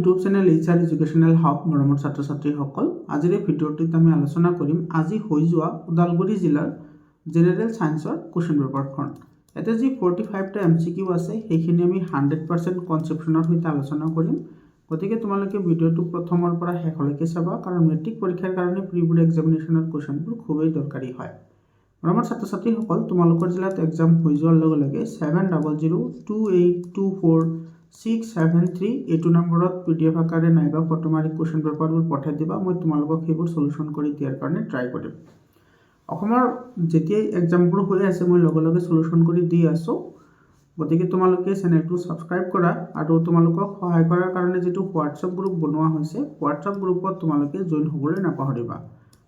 YouTube channel HR educational hub মৰমৰ ছাত্ৰ ছাত্ৰীসকল, আজিৰ এই ভিডিঅ'টিত আমি আলোচনা কৰিম আজি হৈ যোৱা ওদালগুৰি জিলাৰ জেনেৰেল সায়েন্সৰ কুৱেশ্যন পেপাৰখন। ইয়াতে যি 45টা MCQ আছে সেইখিনি আমি 100% কনচেপশ্যনৰ সৈতে আলোচনা কৰিম। গতিকে তোমালোকে ভিডিঅ'টো প্ৰথমৰ পৰা শেষলৈকে চাবা, কাৰণ মেট্ৰিক পৰীক্ষাৰ কাৰণে প্ৰি বোৰ্ড এক্সামিনেশ্যনৰ কুৱেশ্যনবোৰ খুবেই দৰকাৰী হয়। মৰমৰ ছাত্ৰ ছাত্ৰীসকল, তোমালোকৰ জিলাত এক্সাম হৈ যোৱাৰ লগে লগে 7002824673 এইটো নম্বৰত PDF আকাৰে নাইবা ফটো মাৰি কুৱেশ্যন পেপাৰবোৰ পঠাই দিবা। মই তোমালোকক সেইবোৰ সলিউশ্যন কৰি দিয়াৰ কাৰণে ট্ৰাই কৰিম। অসমৰ যেতিয়াই এক্সামবোৰ হৈ আছে মই লগে লগে সলিউশ্যন কৰি দি আছোঁ। গতিকে তোমালোকে চেনেলটো ছাবস্ক্ৰাইব কৰা আৰু তোমালোকক সহায় কৰাৰ কাৰণে যিটো হোৱাটছআপ গ্ৰুপ বনোৱা হৈছে, হোৱাটছআপ গ্ৰুপত তোমালোকে জইন হ'বলৈ নাপাহৰিবা।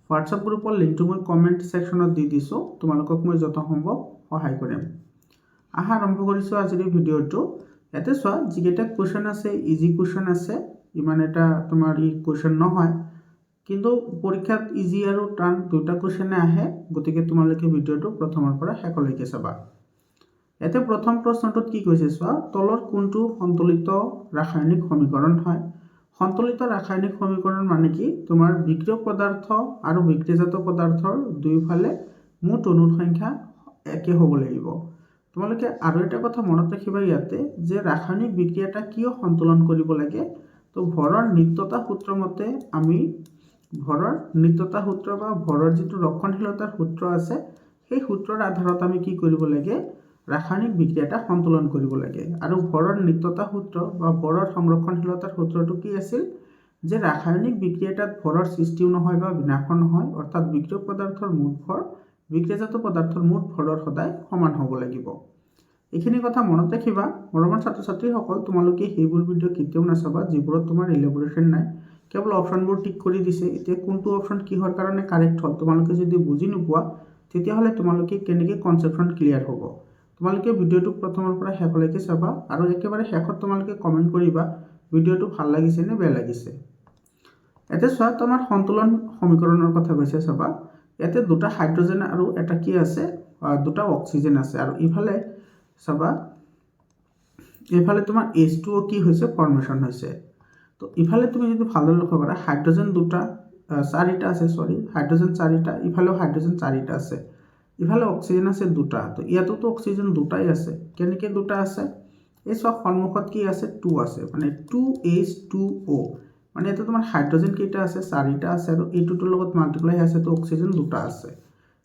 হোৱাটছআপ গ্ৰুপৰ লিংকটো মই কমেণ্ট ছেকশ্যনত দি দিছোঁ, তোমালোকক মই যথাসম্ভৱ সহায় কৰিম। আহা আৰম্ভ কৰিছোঁ আজিৰ এই ভিডিঅ'টো। ইয়াতে চোৱা, যিকেইটা কুৱেশ্যন আছে ইজি কুৱেশ্যন আছে, ইমান এটা তোমাৰ কুৱেশ্যন নহয়, কিন্তু পৰীক্ষাত ইজি আৰু টান দুটা কুৱেশ্যনে আহে। গতিকে তোমালোকে ভিডিঅ'টো প্ৰথমৰ পৰা শেষলৈকে চাবা। ইয়াতে প্ৰথম প্ৰশ্নটোত কি কৈছে চোৱা, তলৰ কোনটো সন্তুলিত ৰাসায়নিক সমীকৰণ হয়? সন্তুলিত ৰাসায়নিক সমীকৰণ মানে কি? তোমাৰ বিক্ৰিয়ক পদাৰ্থ আৰু বিক্ৰিয়াজাত পদাৰ্থৰ দুয়োফালে মুঠ অণুৰ সংখ্যা একে হ'ব লাগিব। তোমালোকে আৰু এটা কথা মনত ৰাখিবা ইয়াতে, যে ৰাসায়নিক বিক্ৰিয়াটা কিয় সন্তুলন কৰিব লাগে। তো ভৰৰ নিত্যতা সূত্ৰ মতে আমি ভৰৰ নিত্যতা সূত্ৰ বা ভৰৰ যিটো ৰক্ষণশীলতাৰ সূত্ৰ আছে, সেই সূত্ৰৰ আধাৰত আমি কি কৰিব লাগে, ৰাসায়নিক বিক্ৰিয়াটা সন্তুলন কৰিব লাগে। আৰু ভৰৰ নিত্যতা সূত্ৰ বা ভৰৰ সংৰক্ষণশীলতাৰ সূত্ৰটো কি আছিল, যে ৰাসায়নিক বিক্ৰিয়াটাত ভৰৰ সৃষ্টিও নহয় বা বিনাশো নহয়, অৰ্থাৎ বিক্ৰিয়ক পদাৰ্থৰ মুঠ ভৰ বিক্ৰিয়াজাত পদাৰ্থৰ মুঠ ভৰৰ সদায় সমান হ'ব লাগিব। এইখিনি কথা মনত ৰাখিবা। মৰমৰ ছাত্ৰ ছাত্ৰীসকল, তোমালোকে সেইবোৰ ভিডিঅ' কেতিয়াও নাচাবা যিবোৰত তোমাৰ ইলেবৰেশ্যন নাই, কেৱল অপশ্যনবোৰ টিক কৰি দিছে। এতিয়া কোনটো অপশ্যন কিহৰ কাৰণে কাৰেক্ট হ'ল তোমালোকে যদি বুজি নোপোৱা, তেতিয়াহ'লে তোমালোকে কেনেকৈ কনচেপশ্যন ক্লিয়াৰ হ'ব। তোমালোকে ভিডিঅ'টো প্ৰথমৰ পৰা শেষলৈকে চাবা আৰু একেবাৰে শেষত তোমালোকে কমেণ্ট কৰিবা ভিডিঅ'টো ভাল লাগিছে নে বেয়া লাগিছে। ইয়াতে চোৱা, তোমাৰ সন্তুলন সমীকৰণৰ কথা কৈছে চাবা। ইয়াতে দুটা হাইড্ৰজেন আৰু এটা কি আছে, দুটা অক্সিজেন আছে। আৰু ইফালে চাবা, এইফালে তোমাৰ H2O কি হৈছে, ফৰ্মেশ্যন হৈছে। তো ইফালে তুমি যদি ভালদৰে লক্ষ্য কৰা, হাইড্ৰজেন চাৰিটা আছে, হাইড্ৰজেন চাৰিটা, ইফালেও হাইড্ৰজেন চাৰিটা আছে, ইফালে অক্সিজেন আছে দুটা। তো ইয়াতোতো অক্সিজেন দুটাই আছে। কেনেকৈ দুটা আছে? এই চোৱা, সন্মুখত কি আছে, 2 আছে, মানে 2H2O, মানে ইয়াতে তোমাৰ হাইড্ৰজেন কেইটা আছে, চাৰিটা আছে, আৰু এইটোৰ লগত মাল্টিপ্লাই আছে, তো অক্সিজেন দুটা আছে।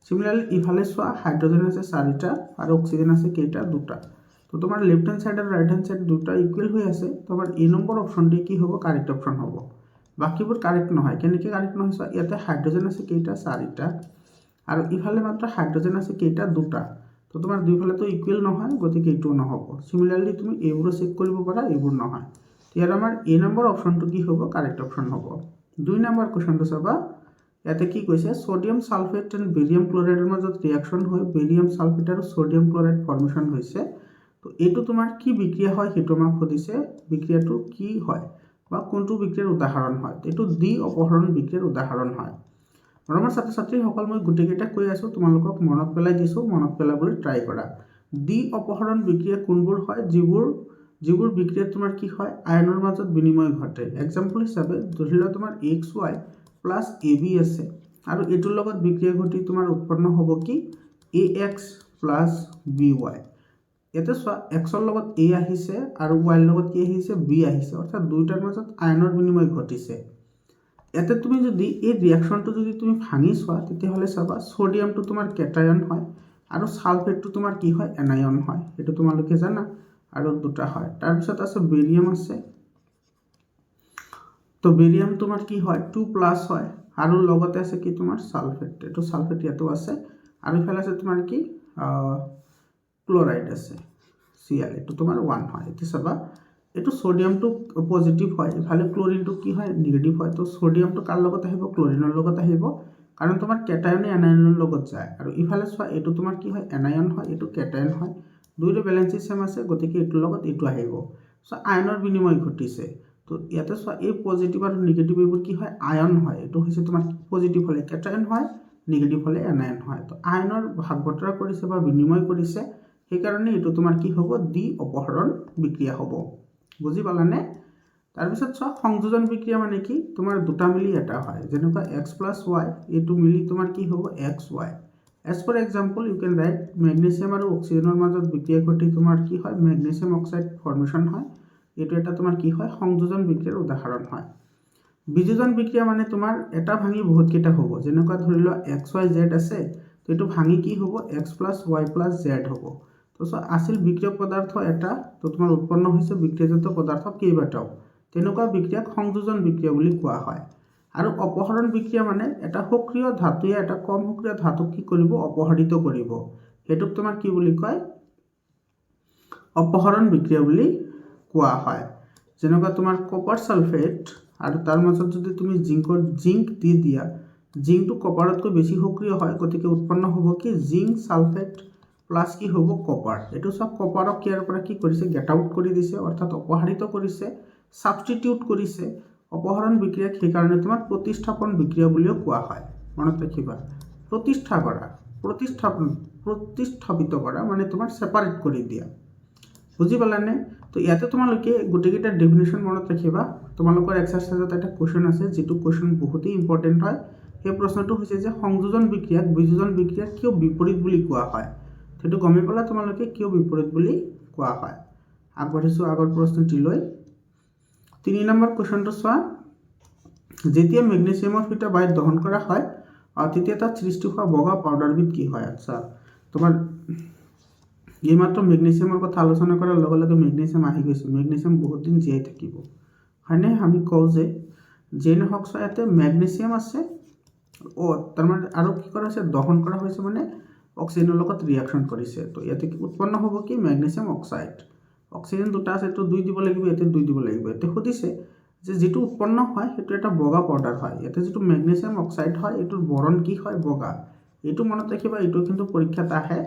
চিমিলাৰলি ইফালে চোৱা, হাইড্ৰজেন আছে চাৰিটা আৰু অক্সিজেন আছে কেইটা, দুটা। তো তোমাৰ লেফ্ট হেণ্ড চাইড আৰু ৰাইট হেণ্ড চাইড দুটা ইকুৱেল হৈ আছে। তোমাৰ এই নম্বৰ অপশ্যনটি কি হ'ব, কাৰেক্ট অপশ্যন হ'ব। বাকীবোৰ কাৰেক্ট নহয়। কেনেকৈ কাৰেক্ট নহয় চোৱা, ইয়াতে হাইড্ৰজেন আছে কেইটা, চাৰিটা, আৰু ইফালে মাত্ৰ হাইড্ৰজেন আছে কেইটা, দুটা। তো তোমাৰ দুইফালেতো ইকুৱেল নহয়, গতিকে এইটোও নহ'ব। চিমিলাৰলি তুমি এইবোৰো চেক কৰিব পাৰা, এইবোৰ নহয়। ইয়াত আমাৰ এই নম্বৰ অপশ্যনটো কি হ'ব, কাৰেক্ট অপশ্যন হ'ব। 2 নম্বৰ কুৱেশ্যনটো চাবা। ইয়াতে কি কৈছে, সোডিয়াম সালফেট এণ্ড বেৰিয়াম ক্লৰাইডৰ মাজত ৰিয়েকশ্যন হৈ বেৰিয়াম সালফেট আৰু সোডিয়াম ক্লৰাইড ফৰ্মেশ্যন হৈছে। তো এইটো তোমাৰ কি বিক্ৰিয়া হয় সেইটো আমাক সুধিছে। বিক্ৰিয়াটো কি হয় বা কোনটো বিক্ৰিয়াৰ উদাহৰণ হয়? এইটো দ্বি অপহৰণ বিক্ৰিয়াৰ উদাহৰণ হয়। মৰমৰ ছাত্ৰ ছাত্ৰীসকল, মই গোটেইকেইটা কৈ আছোঁ, তোমালোকক মনত পেলাই দিছোঁ, মনত পেলাবলৈ ট্ৰাই কৰা। দ্বি অপহৰণ বিক্ৰিয়া কোনবোৰ হয়? যিবোৰ বিক্ৰিয়াত তোমাৰ কি হয়, আয়নৰ মাজত বিনিময় ঘটে। এক্সাম্পল হিচাপে ধৰি লোৱা তোমাৰ XY প্লাছ AB আছে, আৰু এইটোৰ লগত বিক্ৰিয়া ঘটি তোমাৰ উৎপন্ন হ'ব কি, AX প্লাছ BY। ইয়াতে চোৱা, এক্সৰ লগত A আহিছে আৰু ৱাইৰ লগত কি আহিছে, B আহিছে, অৰ্থাৎ দুয়োটাৰ মাজত আয়নৰ বিনিময় ঘটিছে। ইয়াতে তুমি যদি এই ৰিয়েকশ্যনটো যদি তুমি ভাঙি চোৱা, তেতিয়াহ'লে চাবা, সোডিয়ামটো তোমাৰ কেটায়ন হয় আৰু ছালফেটটো তোমাৰ কি হয়, এনায়ন হয়। সেইটো তোমালোকে জানা। আৰু দুটা হয়। তাৰপিছত আছে বেৰিয়াম আছে। তো বেৰিয়াম তোমাৰ কি হয়, 2+ হয়, আৰু লগতে আছে কি তোমাৰ ছালফেট। এইটো ছালফেট ইয়াতো আছে, আৰু ইফালে আছে তোমাৰ কি ক্লৰাইড আছে, Cl, এইটো তোমাৰ 1 হয়। এতিয়া চাবা, এইটো সোডিয়ামটো পজিটিভ হয়, ইফালে ক্লৰিনটো কি হয়, নিগেটিভ হয়। তো সোডিয়ামটো কাৰ লগত আহিব, ক্লৰিনৰ লগত আহিব, কাৰণ তোমাৰ কেটায়নে এনায়নৰ লগত যায়। আৰু ইফালে চোৱা, এইটো তোমাৰ কি হয়, এনায়ন হয়, এইটো কেটায়ন হয়। দুইটা বেলেঞ্চি চেম আছে, গতিকে এইটোৰ লগত এইটো আহিব। চ' আয়নৰ বিনিময় ঘটিছে। তো ইয়াতে চোৱা, এই পজিটিভ আৰু নিগেটিভ এইবোৰ কি হয়, আয়ন হয়। এইটো হৈছে তোমাৰ পজিটিভ হ'লে কেটায়ন হয়, নিগেটিভ হ'লে এনায়ন হয়। তো আয়নৰ ভাগ বতৰা কৰিছে বা বিনিময় কৰিছে, সেইকাৰণে এইটো তোমাৰ কি হ'ব, দ্বি অপহৰণ বিক্ৰিয়া হ'ব। বুজি পালানে? তাৰপিছত চোৱা সংযোজন বিক্ৰিয়া মানে কি তোমাৰ দুটা মিলি এটা হয় যেনেকুৱা x + y এইটো মিলি তোমাৰ কি হ'ব xy as for example you can write magnesium আৰু অক্সিজেনৰ মাজত বিক্ৰিয়া ঘটি তোমাৰ কি হয় মেগনেছিয়াম অক্সাইড ফৰ্মেশ্যন হয় এইটো এটা তোমাৰ কি হয় সংযোজন বিক্ৰিয়াৰ উদাহৰণ হয় বিযোজন বিক্ৰিয়া মানে তোমাৰ এটা ভাঙি বহুত কেইটা হ'ব যেনেকুৱা ধৰি লোৱা xyz আছে তো এইটো ভাঙি কি হ'ব x + y + z হ'ব তো আছিল বিক্রিয়ক পদার্থ এটা তো তোমার উৎপন্ন হৈছে বিক্রিয়াজাত পদার্থ কেইবাটাও তেনেকুৱা বিক্ৰিয়াক সংযোজন বিক্ৰিয়া বুলি কোৱা হয় আৰু অপহৰণ বিক্ৰিয়া মানে এটা সক্ৰিয় ধাতুয়ে এটা কম সক্ৰিয় ধাতুক কি কৰিব অপহৰিত কৰিব হেতুক তোমাৰ কি বুলি কয় অপহৰণ বিক্ৰিয়া বুলি কোৱা হয় যেনেকুৱা তোমাৰ কপাৰ সালফেট আৰু তাৰ মাজত যদি তুমি জিংক দি দিয়া জিংকটো কপাৰতকৈ বেছি সক্রিয় হয় গতিকে উৎপন্ন হ'ব কি জিংক সালফেট প্লাস কি হ'ব কপাৰ এটো সব কপাৰক ইয়াৰ পৰা কি কৰিছে গেট আউট কৰি দিছে অৰ্থাৎ অপহৰিত কৰিছে সাবস্টিটিউট কৰিছে অপহৰণ বিক্ৰিয়াক সেই কাৰণে তোমাৰ প্ৰতিস্থাপন বিক্ৰিয়া বুলিও কোৱা হয় মনত ৰাখিবা প্ৰতিস্থাপিত কৰা মানে তোমাৰ সেপাৰেট কৰি দিয়া বুজি পালানে তো ইয়াতে তোমালোকে গোটেইকেইটা ডেফিনেশ্যন মনত ৰাখিবা তোমালোকৰ এক্সাৰসাইজত এটা কোৱেশ্চন আছে যেটো কোৱেশ্চন বহুতেই ইম্পৰ্টেন্ট হয় সেই প্ৰশ্নটো হৈছে যে সংযোজন বিক্ৰিয়াক বিযোজন বিক্ৰিয়াক কিয় বিপৰীত বুলি কোৱা হয় সেইটো গমে পালা তোমালোকে কিয় বিপৰীত বুলি কোৱা হয় আগবাঢ়িছো আগৰ প্ৰশ্নটিলৈ 3 নম্বৰ কোৱেশ্চনটো চোৱা যেতিয়া মেগনেছিয়ামৰ সৈতে বায়ু দহন কৰা হয় তেতিয়া তাত সৃষ্টি হোৱা বগা পাউডাৰবিধ কি হয় আচ্ছা তোমাৰ এইমাত্ৰ মেগনেছিয়ামৰ কথা আলোচনা কৰাৰ লগে লগে মেগনেছিয়াম আহি গৈছে মেগনেছিয়াম বহুত দিন জীয়াই থাকিব হয়নে আমি কওঁ যে জেন অক্সাইডতে মেগনেছিয়াম আছে ও তাৰমানে আৰু কি কৰা হৈছে দহন কৰা হৈছে মানে অক্সিজেনৰ লগত ৰিঅ্যাকশন কৰিছে তো ইয়াতে উৎপন্ন হ'ব কি মেগনেছিয়াম অক্সাইড অক্সিজেন দুটা আছে তো 2 দিব লাগিব ইয়াতে 2 দিব লাগিব এতে খুদিছে যে যেটো উৎপন্ন হয় হেতু এটা বগা পাউডাৰ হয় ইয়াতে যেটো মেগনেছিয়াম অক্সাইড হয় এটোৰ বৰণ কি হয় বগা এটো মনত ৰাখিবা এটো কিন্তু পৰীক্ষাত আহে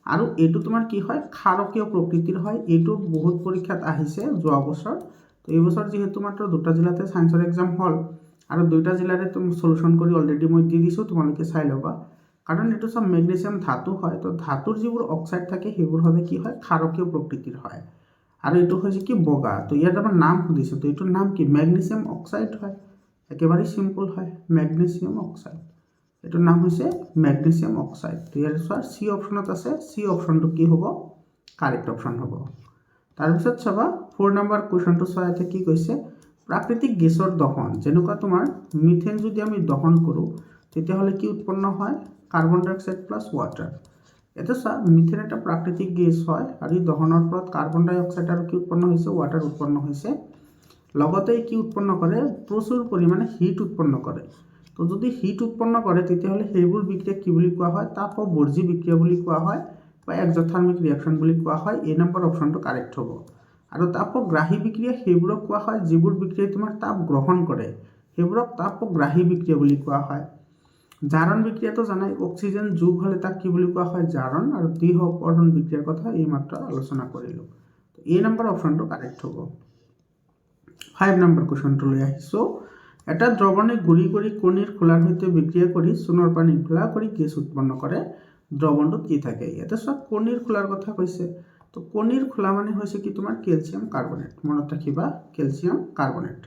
আৰু এটো তোমাৰ কি হয় ক্ষাৰকীয় প্ৰকৃতিৰ হয় এটো বহুত পৰীক্ষাত আহিছে যোৱা বছৰ তো এই বছৰ যেহেতু মাত্ৰ দুটা জিলাতে সায়েন্সৰ এক্সাম হল আৰু দুইটা জিলাৰে তুমি সলিউশন কৰি অলৰেডি মই দি দিছো তোমালোকে চাই লবা কাৰণ এটো সব মেগনেছিয়াম ধাতু হয় তো ধাতুৰ যিবোৰ অক্সাইড থাকে সেইবোৰ হবে কি হয় ক্ষাৰকীয় প্ৰকৃতিৰ হয় আৰু এটো হৈছে কি বগা তো ইয়াত আমাৰ নাম খুদিছে তো এটোৰ নাম কি ম্যাগনেসিয়াম অক্সাইড হয় একেবাৰে সিম্পল হয় ম্যাগনেসিয়াম অক্সাইড এটোৰ নাম হৈছে ম্যাগনেসিয়াম অক্সাইড তো ইয়াৰ সি অপচনত আছে সি অপচনটো কি হ'ব কাৰেক্ট অপচন হ'ব তাৰ পিছত চাবা 4 নম্বৰ কোৱেশ্চনটো চাইতে কি কৈছে প্ৰাকৃতিক গেছৰ দহন যেনেকুৱা তোমাৰ মিথেন যদি আমি দহন কৰো তেতিয়া হলে কি উৎপন্ন হয় কাৰ্বন ডাই অক্সাইড প্লাস ওয়াটাৰ এটা মিথেন এটা প্ৰাকৃতিক গেছ হয় আৰু দহনৰ ফলত কাৰ্বন ডাই অক্সাইড আৰু কি উৎপন্ন হৈছে ওয়াটাৰ উৎপন্ন হৈছে লগতে কি উৎপন্ন কৰে প্ৰচুৰ পৰিমাণে হিট উৎপন্ন কৰে তো যদি হিট উৎপন্ন কৰে তেতিয়া হলে সেইবোৰ বিক্ৰিয়া কি বুলি কোৱা হয় তাপবৰ্জী বিক্ৰিয়া বুলি কোৱা হয় বা এক্সোথাৰ্মিক ৰিঅ্যাকশন বুলি কোৱা হয় এই নম্বৰ অপচনটো কাৰেক্ট হ'ব আৰু তাপগ্ৰাহী বিক্ৰিয়া সেইবোৰক কোৱা হয় যিবোৰ বিক্ৰিয়াই তোমাৰ তাপ গ্ৰহণ কৰে সেইবোৰক তাপগ্ৰাহী বিক্ৰিয়া বুলি কোৱা হয় জাৰণ বিক্ৰিয়াটো জানাই অক্সিজেন যোগ হলে তাক কি বুলি কোৱা হয় জাৰণ আৰু দ্বিহপৰণ বিক্ৰিয়াৰ কথা এই মাত্ৰ আলোচনা কৰিলো তো এই নম্বৰ অপচনটো কাৰেক্ট হ'ব 5 নম্বৰ কোৱেশ্চনটো লৈ আহিছো এটা দ্ৰৱণে গুৰি কৰি কণীৰ খোলাৰ সৈতে বিক্ৰিয়া কৰি সোণৰ পানী ঘোলা কৰি গেছ উৎপন্ন কৰে দ্ৰৱণটোত কি থাকে ইয়াতে সব কণীৰ খোলাৰ কথা কৈছে তো কণীৰ খোলা মানে হৈছে কি তোমাৰ ক্যালসিয়াম কাৰ্বনেট মনত ৰাখিবা ক্যালসিয়াম কাৰ্বনেট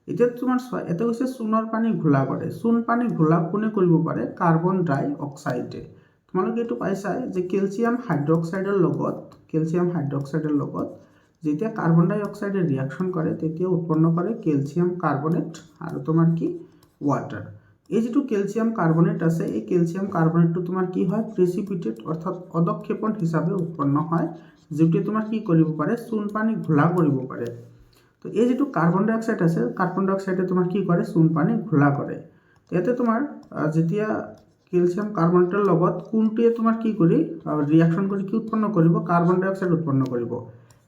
এতিয়া তোমাৰ এটা হৈছে সোণৰ পানী ঘোলা কৰে সোণ পানী ঘোলা কোনে কৰিব পাৰে কাৰ্বন ডাই অক্সাইডে তোমালোকে এটো পাইছা যে ক্যালসিয়াম হাইড্ৰক্সাইডৰ লগত যেতিয়া কাৰ্বন ডাই অক্সাইডে ৰিঅ্যাকশন কৰে তেতিয়া উৎপন্ন কৰে ক্যালসিয়াম কাৰ্বনেট আৰু তোমাৰ কি ওয়াটাৰ এই যেটো ক্যালসিয়াম কাৰ্বনেট আছে এই ক্যালসিয়াম কাৰ্বনেটটো তোমাৰ কি হয় প্ৰেসিপিটেট অৰ্থাৎ অদক্ষেপণ হিচাপে উৎপন্ন হয় যেটো তোমাৰ কি কৰিব পাৰে সোণ পানী ঘোলা কৰিব পাৰে তো এই যেটো কাৰ্বন ডাই অক্সাইড আছে কাৰ্বন ডাই অক্সাইডে তোমাৰ কি কৰে সোণ পানী ঘোলা কৰে ইয়াতে তোমাৰ যেতিয়া ক্যালসিয়াম কাৰ্বনেটৰ লগত কোনটোৱে তোমাৰ কি কৰি ৰিঅ্যাকশন কৰি কি উৎপন্ন কৰিব কাৰ্বন ডাই অক্সাইড উৎপন্ন কৰিব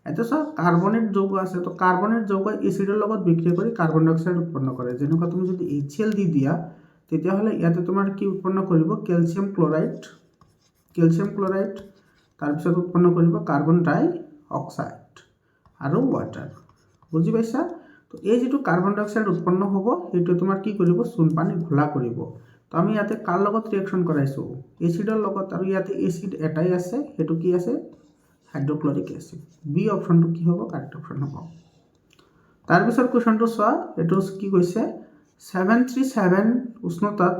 এটা কাৰ্বনেট যৌগ আছে তো কাৰ্বনেট যৌগ এসিডৰ লগত বিক্ৰিয়া কৰি কাৰ্বন ডাই অক্সাইড উৎপন্ন কৰে যেনেকুৱা তুমি যদি HCl দি দিয়া তেতিয়া হলে ইয়াতে তোমাৰ কি উৎপন্ন কৰিব ক্যালসিয়াম ক্লোৰাইড তাৰ পিছত উৎপন্ন কৰিব কাৰ্বন ডাই অক্সাইড আৰু ওয়াটাৰ বুজি পাইছা তো এই যেটো কাৰ্বন ডাই অক্সাইড উৎপন্ন হ'ব হেতু তোমাৰ কি কৰিব সোণ পানী ঘোলা কৰিব তো আমি ইয়াতে কাৰ লগত ৰিঅ্যাকশন কৰাইছো এসিডৰ লগত আৰু ইয়াতে এসিড এটাই আছে হেতু কি আছে হাইড্রোক্লোরিক অ্যাসিড বি অপশনটো কি হ'ব কারেক্ট অপশন হ'ব তাৰপিছত কুৱেশ্যনটো চোৱা, এইটো কি কৈছে 737 উষ্ণতাত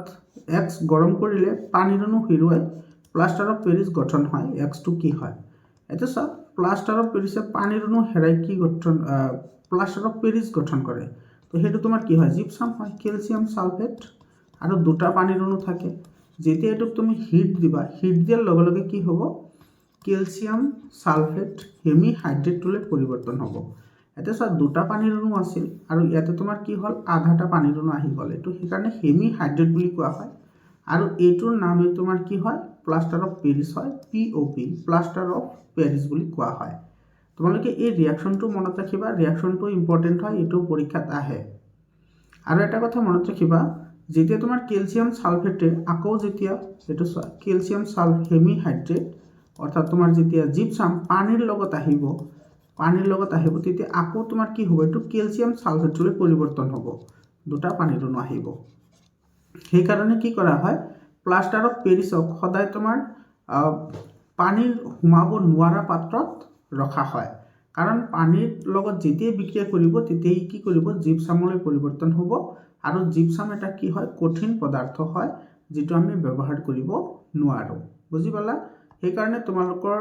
X গৰম কৰিলে পানীৰ অণু হেৰুৱাই প্লাষ্টাৰ অফ পেৰিছ গঠন হয়, Xটো কি হয়? এতিয়া চোৱা, প্লাষ্টাৰ অফ পেৰিছে পানীৰ অণু হেৰাই কি গঠন প্লাষ্টাৰ অফ পেৰিছ গঠন কৰে। তো সেইটো তোমাৰ কি হয়? জিপসাম হয়, কেলছিয়াম সালফেট আৰু দুটা পানীৰ অণু থাকে। যেতিয়া এইটোক তুমি হিট দিবা, হিট দিয়াৰ লগে লগে কি হ'ব? কেলছিয়াম সালফেট হেমি হাইড্ৰেটলৈ পৰিৱৰ্তন হ'ব। এতিয়া চোৱা, দুটা পানীৰ অণু আছিল আৰু ইয়াতে তোমাৰ কি হ'ল? আধাটা পানীৰ অণু আহি গ'ল। এইটো সেইকাৰণে হেমি হাইড্ৰেট বুলি কোৱা হয়। আৰু এইটোৰ নামেই তোমাৰ কি হয়? প্লাষ্টাৰ অফ পেৰিছ হয়, POP, প্লাষ্টাৰ অফ পেৰিছ বুলি কোৱা হয়। তোমালোকে এই ৰিয়াকশ্যনটো মনত ৰাখিবা, ৰিয়াকশ্যনটো ইম্পৰ্টেণ্ট হয়, এইটো পৰীক্ষাত আহে। আৰু এটা কথা মনত ৰাখিবা, যেতিয়া তোমাৰ কেলছিয়াম সালফেটে আকৌ যেতিয়া এইটো চোৱা, কেলছিয়াম হেমি হাইড্ৰেট অৰ্থাৎ তোমাৰ যেতিয়া জিপসাম পানীৰ লগত আহিব, তেতিয়া আকৌ তোমাৰ কি হ'ব? এইটো কেলছিয়াম সালফেটলৈ পৰিৱৰ্তন হ'ব, দুটা পানীৰ অণু আহিব। সেইকাৰণে কি কৰা হয়? প্লাষ্টাৰ অফ পেৰিছক সদায় তোমাৰ পানীৰ সোমাব নোৱাৰা পাত্ৰত ৰখা হয়। কাৰণ পানীৰ লগত যেতিয়াই বিক্ৰিয়া কৰিব তেতিয়াই কি কৰিব? জিপসামলৈ পৰিৱৰ্তন হ'ব। আৰু জিপসাম এটা কি হয়? কঠিন পদাৰ্থ হয়, যিটো আমি ব্যৱহাৰ কৰিব নোৱাৰোঁ। বুজি পালা? সেইকাৰণে তোমালোকৰ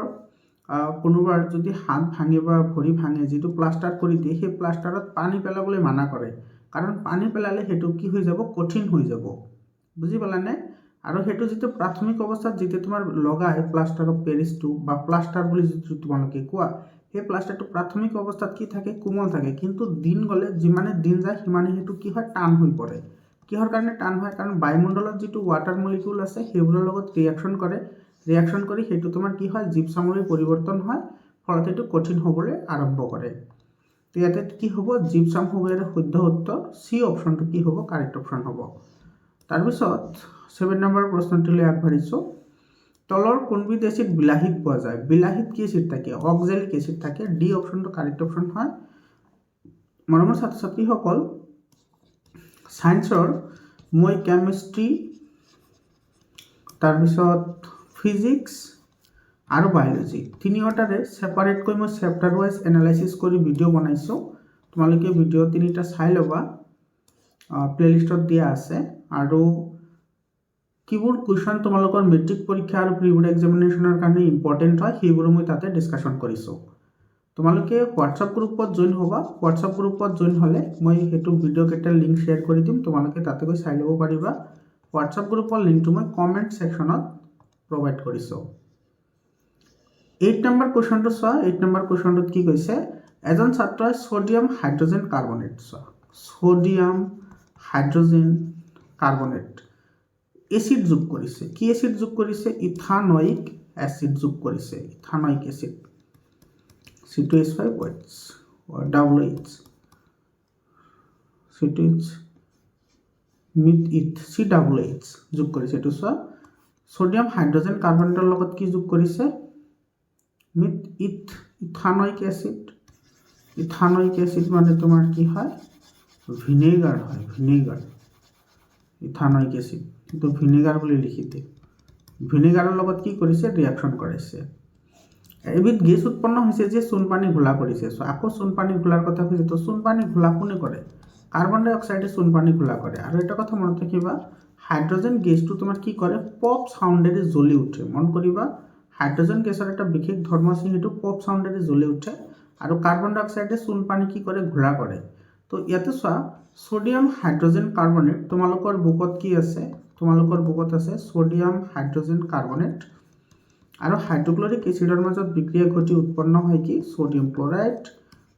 কোনোবাৰ যদি হাত ভাঙে বা ভৰি ভাঙে, যিটো প্লাষ্টাৰ কৰি দিয়ে, সেই প্লাষ্টাৰত পানী পেলাবলৈ মানা কৰে। কাৰণ পানী পেলালে সেইটো কি হৈ যাব? কঠিন হৈ যাব। বুজি পালানে? আৰু সেইটো যিটো প্ৰাথমিক অৱস্থাত যেতিয়া তোমাৰ লগাই প্লাষ্টাৰ অফ পেৰিছটো বা প্লাষ্টাৰ বুলি যিটো তোমালোকে কোৱা, সেই প্লাষ্টাৰটো প্ৰাথমিক অৱস্থাত কি থাকে? কোমল থাকে। কিন্তু দিন গ'লে যিমানে দিন যায় সিমানে সেইটো কি হয়? টান হৈ পৰে। কিহৰ কাৰণে টান হয়? কাৰণ বায়ুমণ্ডলত যিটো ৱাটাৰ মলিকিউল আছে সেইবোৰৰ লগত ৰিয়াকশ্যন কৰি সেইটো তোমাৰ কি হয়? জিপসামলৈ পৰিৱৰ্তন হয়, ফলত সেইটো কঠিন হ'বলৈ আৰম্ভ কৰে। তো ইয়াতে কি হ'ব? জিপসাম হ'ব ইয়াৰ শুদ্ধ উত্তৰ। চি অপশ্যনটো কি হ'ব? কাৰেক্ট অপশ্যন হ'ব। তাৰপিছত 7 নম্বৰ প্ৰশ্নটিলৈ আগবাঢ়িছোঁ। তলৰ কোনবিধ এচিড বিলাহীত পোৱা যায়? বিলাহীত কি এচিড থাকে? অক্সেলিক এচিড থাকে। ডি অপশ্যনটো কাৰেক্ট অপশ্যন হয়। মৰমৰ ছাত্ৰ ছাত্ৰীসকল, ছায়েন্সৰ মই কেমিষ্ট্ৰি, তাৰপিছত ফিজিক্স আৰু বায়'লজি তিনিওটাৰে ছেপাৰেটকৈ মই চেপ্টাৰ ৱাইজ এনালাইচিছ কৰি ভিডিঅ' বনাইছোঁ। তোমালোকে ভিডিঅ' তিনিটা চাই ল'বা, প্লেলিষ্টত দিয়া আছে। আৰু কিবোৰ কুৱেশ্যন তোমালোকৰ মেট্ৰিক পৰীক্ষা আৰু প্ৰি বোৰ্ড এক্সামিনেশ্যনৰ কাৰণে ইম্পৰ্টেণ্ট হয় সেইবোৰো মই তাতে ডিছকাশ্যন কৰিছোঁ। তোমালোকে হোৱাটছআপ গ্ৰুপত জইন হ'বা। হোৱাটছআপ গ্ৰুপত জইন হ'লে মই সেইটো ভিডিঅ' কেইটাৰ লিংক শ্বেয়াৰ কৰি দিম, তোমালোকে তাতে গৈ চাই ল'ব পাৰিবা। হোৱাটছআপ গ্ৰুপৰ লিংকটো মই কমেণ্ট ছেকশ্যনত প্ৰভাইড কৰিছোঁ। 8 নম্বৰ কুৱেশ্যনটো চোৱা। 8 নম্বৰ কুৱেশ্যনটোত কি কৈছে? এজন ছাত্ৰই ছ'ডিয়াম হাইড্ৰজেন কাৰ্বনেট, চোৱা, ছ'ডিয়াম হাইড্ৰজেন কাৰ্বনেট এচিড যোগ কৰিছে। কি এচিড যোগ কৰিছে? ইথানয়িক এচিড যোগ কৰিছে। Ethanoic acid C2H5OH WH COOH যোগ কৰিছে। এইটো চোৱা, ছ'ডিয়াম হাইড্ৰজেন কাৰ্বনেটৰ লগত কি যোগ কৰিছে? Ethanoic acid. ইথানয়িক এচিড মানে তোমাৰ কি হয়? ভিনেগাৰ হয়, ভিনেগাৰ। ইথানয়িক এচিড কিন্তু ভিনেগাৰ বুলি লিখি দিয়ে। ভিনেগাৰৰ লগত কি কৰিছে? ৰিয়াকশ্যন কৰাইছে। এবিধ গেছ উৎপন্ন হৈছে যে চূণপানী ঘোলা কৰিছে। চ' আকৌ চূণপানী ঘোলাৰ কথা কৈছে। তো চূণপানী ঘোলা কোনে কৰে? কাৰ্বন ডাই অক্সাইডে চূণপানী ঘোলা কৰে। আৰু এটা কথা মনত ৰাখিবা, হাইড্ৰজেন গেছটো তোমাৰ কি কৰে? পপ চাউণ্ডেৰে জ্বলি উঠে। মন কৰিবা, হাইড্ৰজেন গেছৰ এটা বিশেষ ধৰ্ম আছে, সেইটো পপ চাউণ্ডেৰে জ্বলি উঠে। আৰু কাৰ্বন ডাই অক্সাইডে চূণপানী কি কৰে? ঘোলা কৰে। তো ইয়াতে চোৱা, ছ'ডিয়াম হাইড্ৰজেন কাৰ্বনেট তোমালোকৰ বুকত কি আছে? তোমালোকৰ বুকত আছে ছ'ডিয়াম হাইড্ৰজেন কাৰ্বনেট। আৰু হাইড্ৰক্লৰিক এচিডৰ মাজত বিক্ৰিয়া ঘটি উৎপন্ন হয় কি? ছ'ডিয়াম ক্লৰাইড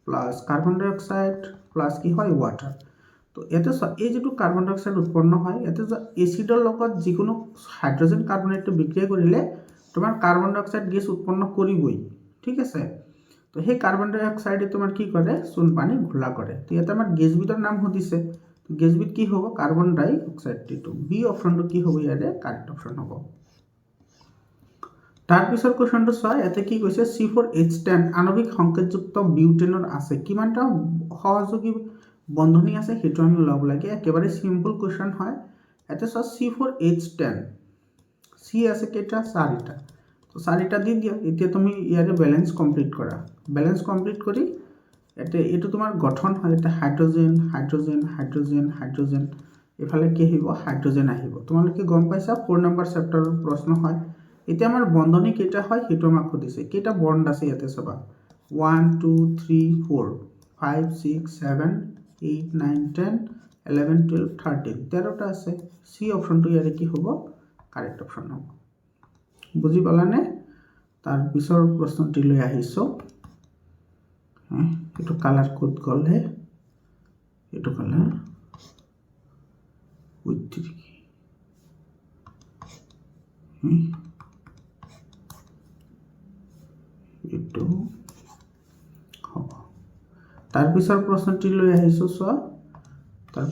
প্লাছ কাৰ্বন ডাই অক্সাইড প্লাছ কি হয়? ৱাটাৰ। তো ইয়াতে চোৱা, এই যিটো কাৰ্বন ডাই অক্সাইড উৎপন্ন হয়, ইয়াতে চোৱা, এচিডৰ লগত যিকোনো হাইড্ৰজেন কাৰ্বনেটটো বিক্ৰিয়া কৰিলে তোমাৰ কাৰ্বন ডাই অক্সাইড গেছ উৎপন্ন কৰিবই। ঠিক আছে? তো সেই কাৰ্বন ডাই অক্সাইডে তোমাৰ কি কৰে? চূণপানী ঘোলা কৰে। তো ইয়াতে আমাৰ গেছবিধৰ নাম সুধিছে। গেছবিধ কি হ'ব? কাৰ্বন ডাই অক্সাইড। এইটো বি অপশ্যনটো কি হ'ব? ইয়াৰে কাৰেক্ট অপশ্যন হ'ব। তাৰপিছৰ কুৱেশ্যনটো চোৱা, ইয়াতে কি কৈছে? C4H10 আণৱিক সংকেতযুক্ত বিউটেনৰ আছে কিমানটা সহযোগী বন্ধনী আছে সেইটো আমি ওলাব লাগে। একেবাৰে চিম্পল কুৱেশ্যন হয়। ইয়াতে চোৱা, C4H10 চি আছে কেইটা? 4টা। তো 4টা দি দিয়া। এতিয়া তুমি ইয়াৰে বেলেঞ্চ কমপ্লিট কৰা। বেলেঞ্চ কমপ্লিট কৰি এইটো তোমাৰ গঠন হয়, এটা হাইড্ৰজেন হাইড্ৰজেন হাইড্ৰজেন হাইড্ৰজেন, এফালে কি আহিব হাইড্ৰজেন আহিব। তোমালোকে গম পাইছা 4 নম্বৰ চেপ্টাৰৰ প্ৰশ্ন হয়। এতিয়া আমাৰ বন্ধনী কেইটা হয় সেইটো আমাক সুধিছে, কেইটা বন্ড আছে ইয়াতে চাবা 1 2 3 4 5 6 7 8 9 10 11 12 13 13টা আছে। সি অপশনটো ইয়াৰে কি হ'ব কাৰেক্ট অপশন হ'ব। বুজি পালানে? তাৰ পিছৰ প্ৰশ্নটি লৈ আহিছো। এইটো কালাৰ কোড গ'লহে, এইটো কালাৰ এইটো হ'ব। তাৰ পিছৰ প্ৰশ্নটি লৈ আহিছো চোৱা। তাৰ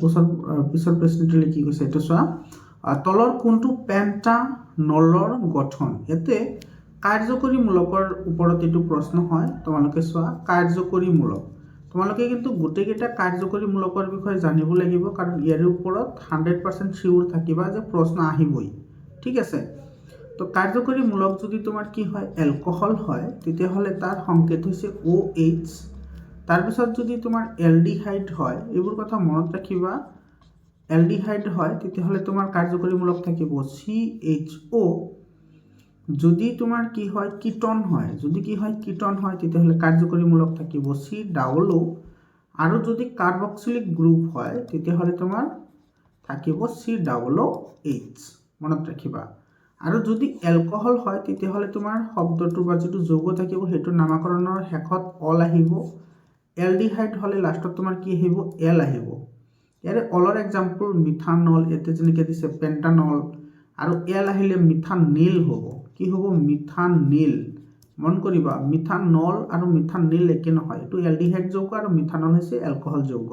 পিছৰ প্ৰশ্নটি কি কৈছে এইটো চোৱা। তলৰ কোনটো পেণ্টানলৰ গঠন? ইয়াতে কাৰ্যকৰী মূলকৰ ওপৰত এইটো প্ৰশ্ন হয়। তোমালোকে চোৱা কাৰ্যকৰী মূলক, তোমালোকে কিন্তু গোটেইকেইটা কাৰ্যকৰী মূলকৰ বিষয়ে জানিব লাগিব, কাৰণ ইয়াৰ ওপৰত 100% চিউৰ থাকিবা যে প্ৰশ্ন আহিবই। ঠিক আছে, তো কাৰ্যকৰী মূলক যদি তোমাৰ কি হয় এলকহল হয়, তেতিয়াহ'লে তাৰ সংকেত হৈছে OH। তাৰপিছত যদি তোমাৰ এলডিহাইড হয়, এইবোৰ কথা মনত ৰাখিবা। এলডিহাইড হয় তেতিয়াহ'লে তোমাৰ কাৰ্যকৰী মূলক থাকিব CHO। যদি তোমাৰ কি হয় কিটন হয়, তেতিয়াহ'লে কাৰ্যকৰী মূলক থাকিব COO। আৰু যদি কাৰ্বক্সিলিক গ্ৰুপ হয় তেতিয়াহ'লে তোমাৰ থাকিব COOH। মনত ৰাখিবা। আৰু যদি এলকহল হয় তেতিয়াহ'লে তোমাৰ শব্দটো বা যিটো যৌগ থাকিব সেইটো নামাকৰণৰ শেষত অল আহিব। এলডিহাইড হ'লে লাষ্টত তোমাৰ কি আহিব এল আহিব। ইয়াৰে অলৰ এক্সাম্পল মিথানল, ইয়াতে যেনেকৈ দিছে পেণ্টানল, আৰু এল আহিলে মিথানিল হ'ব। কি হ'ব মিথানিল। মন কৰিবা মিথানল আৰু মিথানিল একে নহয়, এইটো এলডিহাইড যৌগ আৰু মিথানল হৈছে এলকহল যৌগ।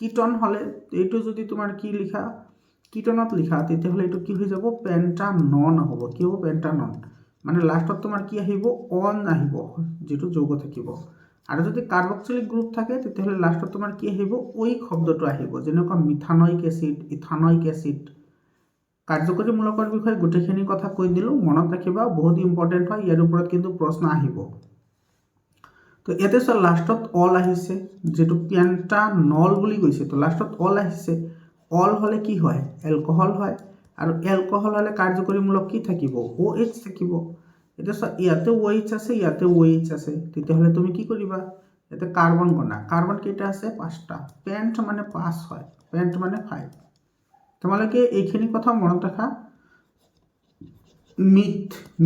কিটন হ'লে এইটো যদি তোমাৰ কি লিখা কিটনত লিখা তেতিয়াহ'লে এইটো কি হৈ যাব পেণ্টানন হ'ব। কি হ'ব পেণ্টানন, মানে লাষ্টত তোমাৰ কি আহিব অন আহিব যিটো যৌগ থাকিব। আৰু যদি কাৰ্বক্সিলিক গ্ৰুপ থাকে তেতিয়াহ'লে লাষ্টত তোমাৰ কি আহিব ওইক শব্দটো আহিব, যেনেকুৱা মিথানয়িক এচিড ইথানয়িক এচিড। কাৰ্যকৰী মূলকৰ বিষয়ে গোটেইখিনি কথা কৈ দিলোঁ, মনত ৰাখিবা বহুত ইম্পৰ্টেণ্ট হয়, ইয়াৰ ওপৰত কিন্তু প্ৰশ্ন আহিব। তো ইয়াতে চোৱা লাষ্টত অল আহিছে, যিটো পেণ্টানল বুলি কৈছে, তো লাষ্টত অল আহিছে। অল হ'লে কি হয় এলকহল হয়, আৰু এলকহল হ'লে কাৰ্যকৰী মূলক কি থাকিব OH থাকিব। এতিয়া চোৱা ইয়াতে OH আছে, ইয়াতে OH আছে, তেতিয়াহ'লে তুমি কি কৰিবা ইয়াতে কাৰ্বন গণা। কাৰ্বন কেইটা আছে 5টা, পেণ্ট মানে 5 হয়, পেণ্ট মানে 5। তোমালোকে এইখিনি কথা মনত ৰাখা।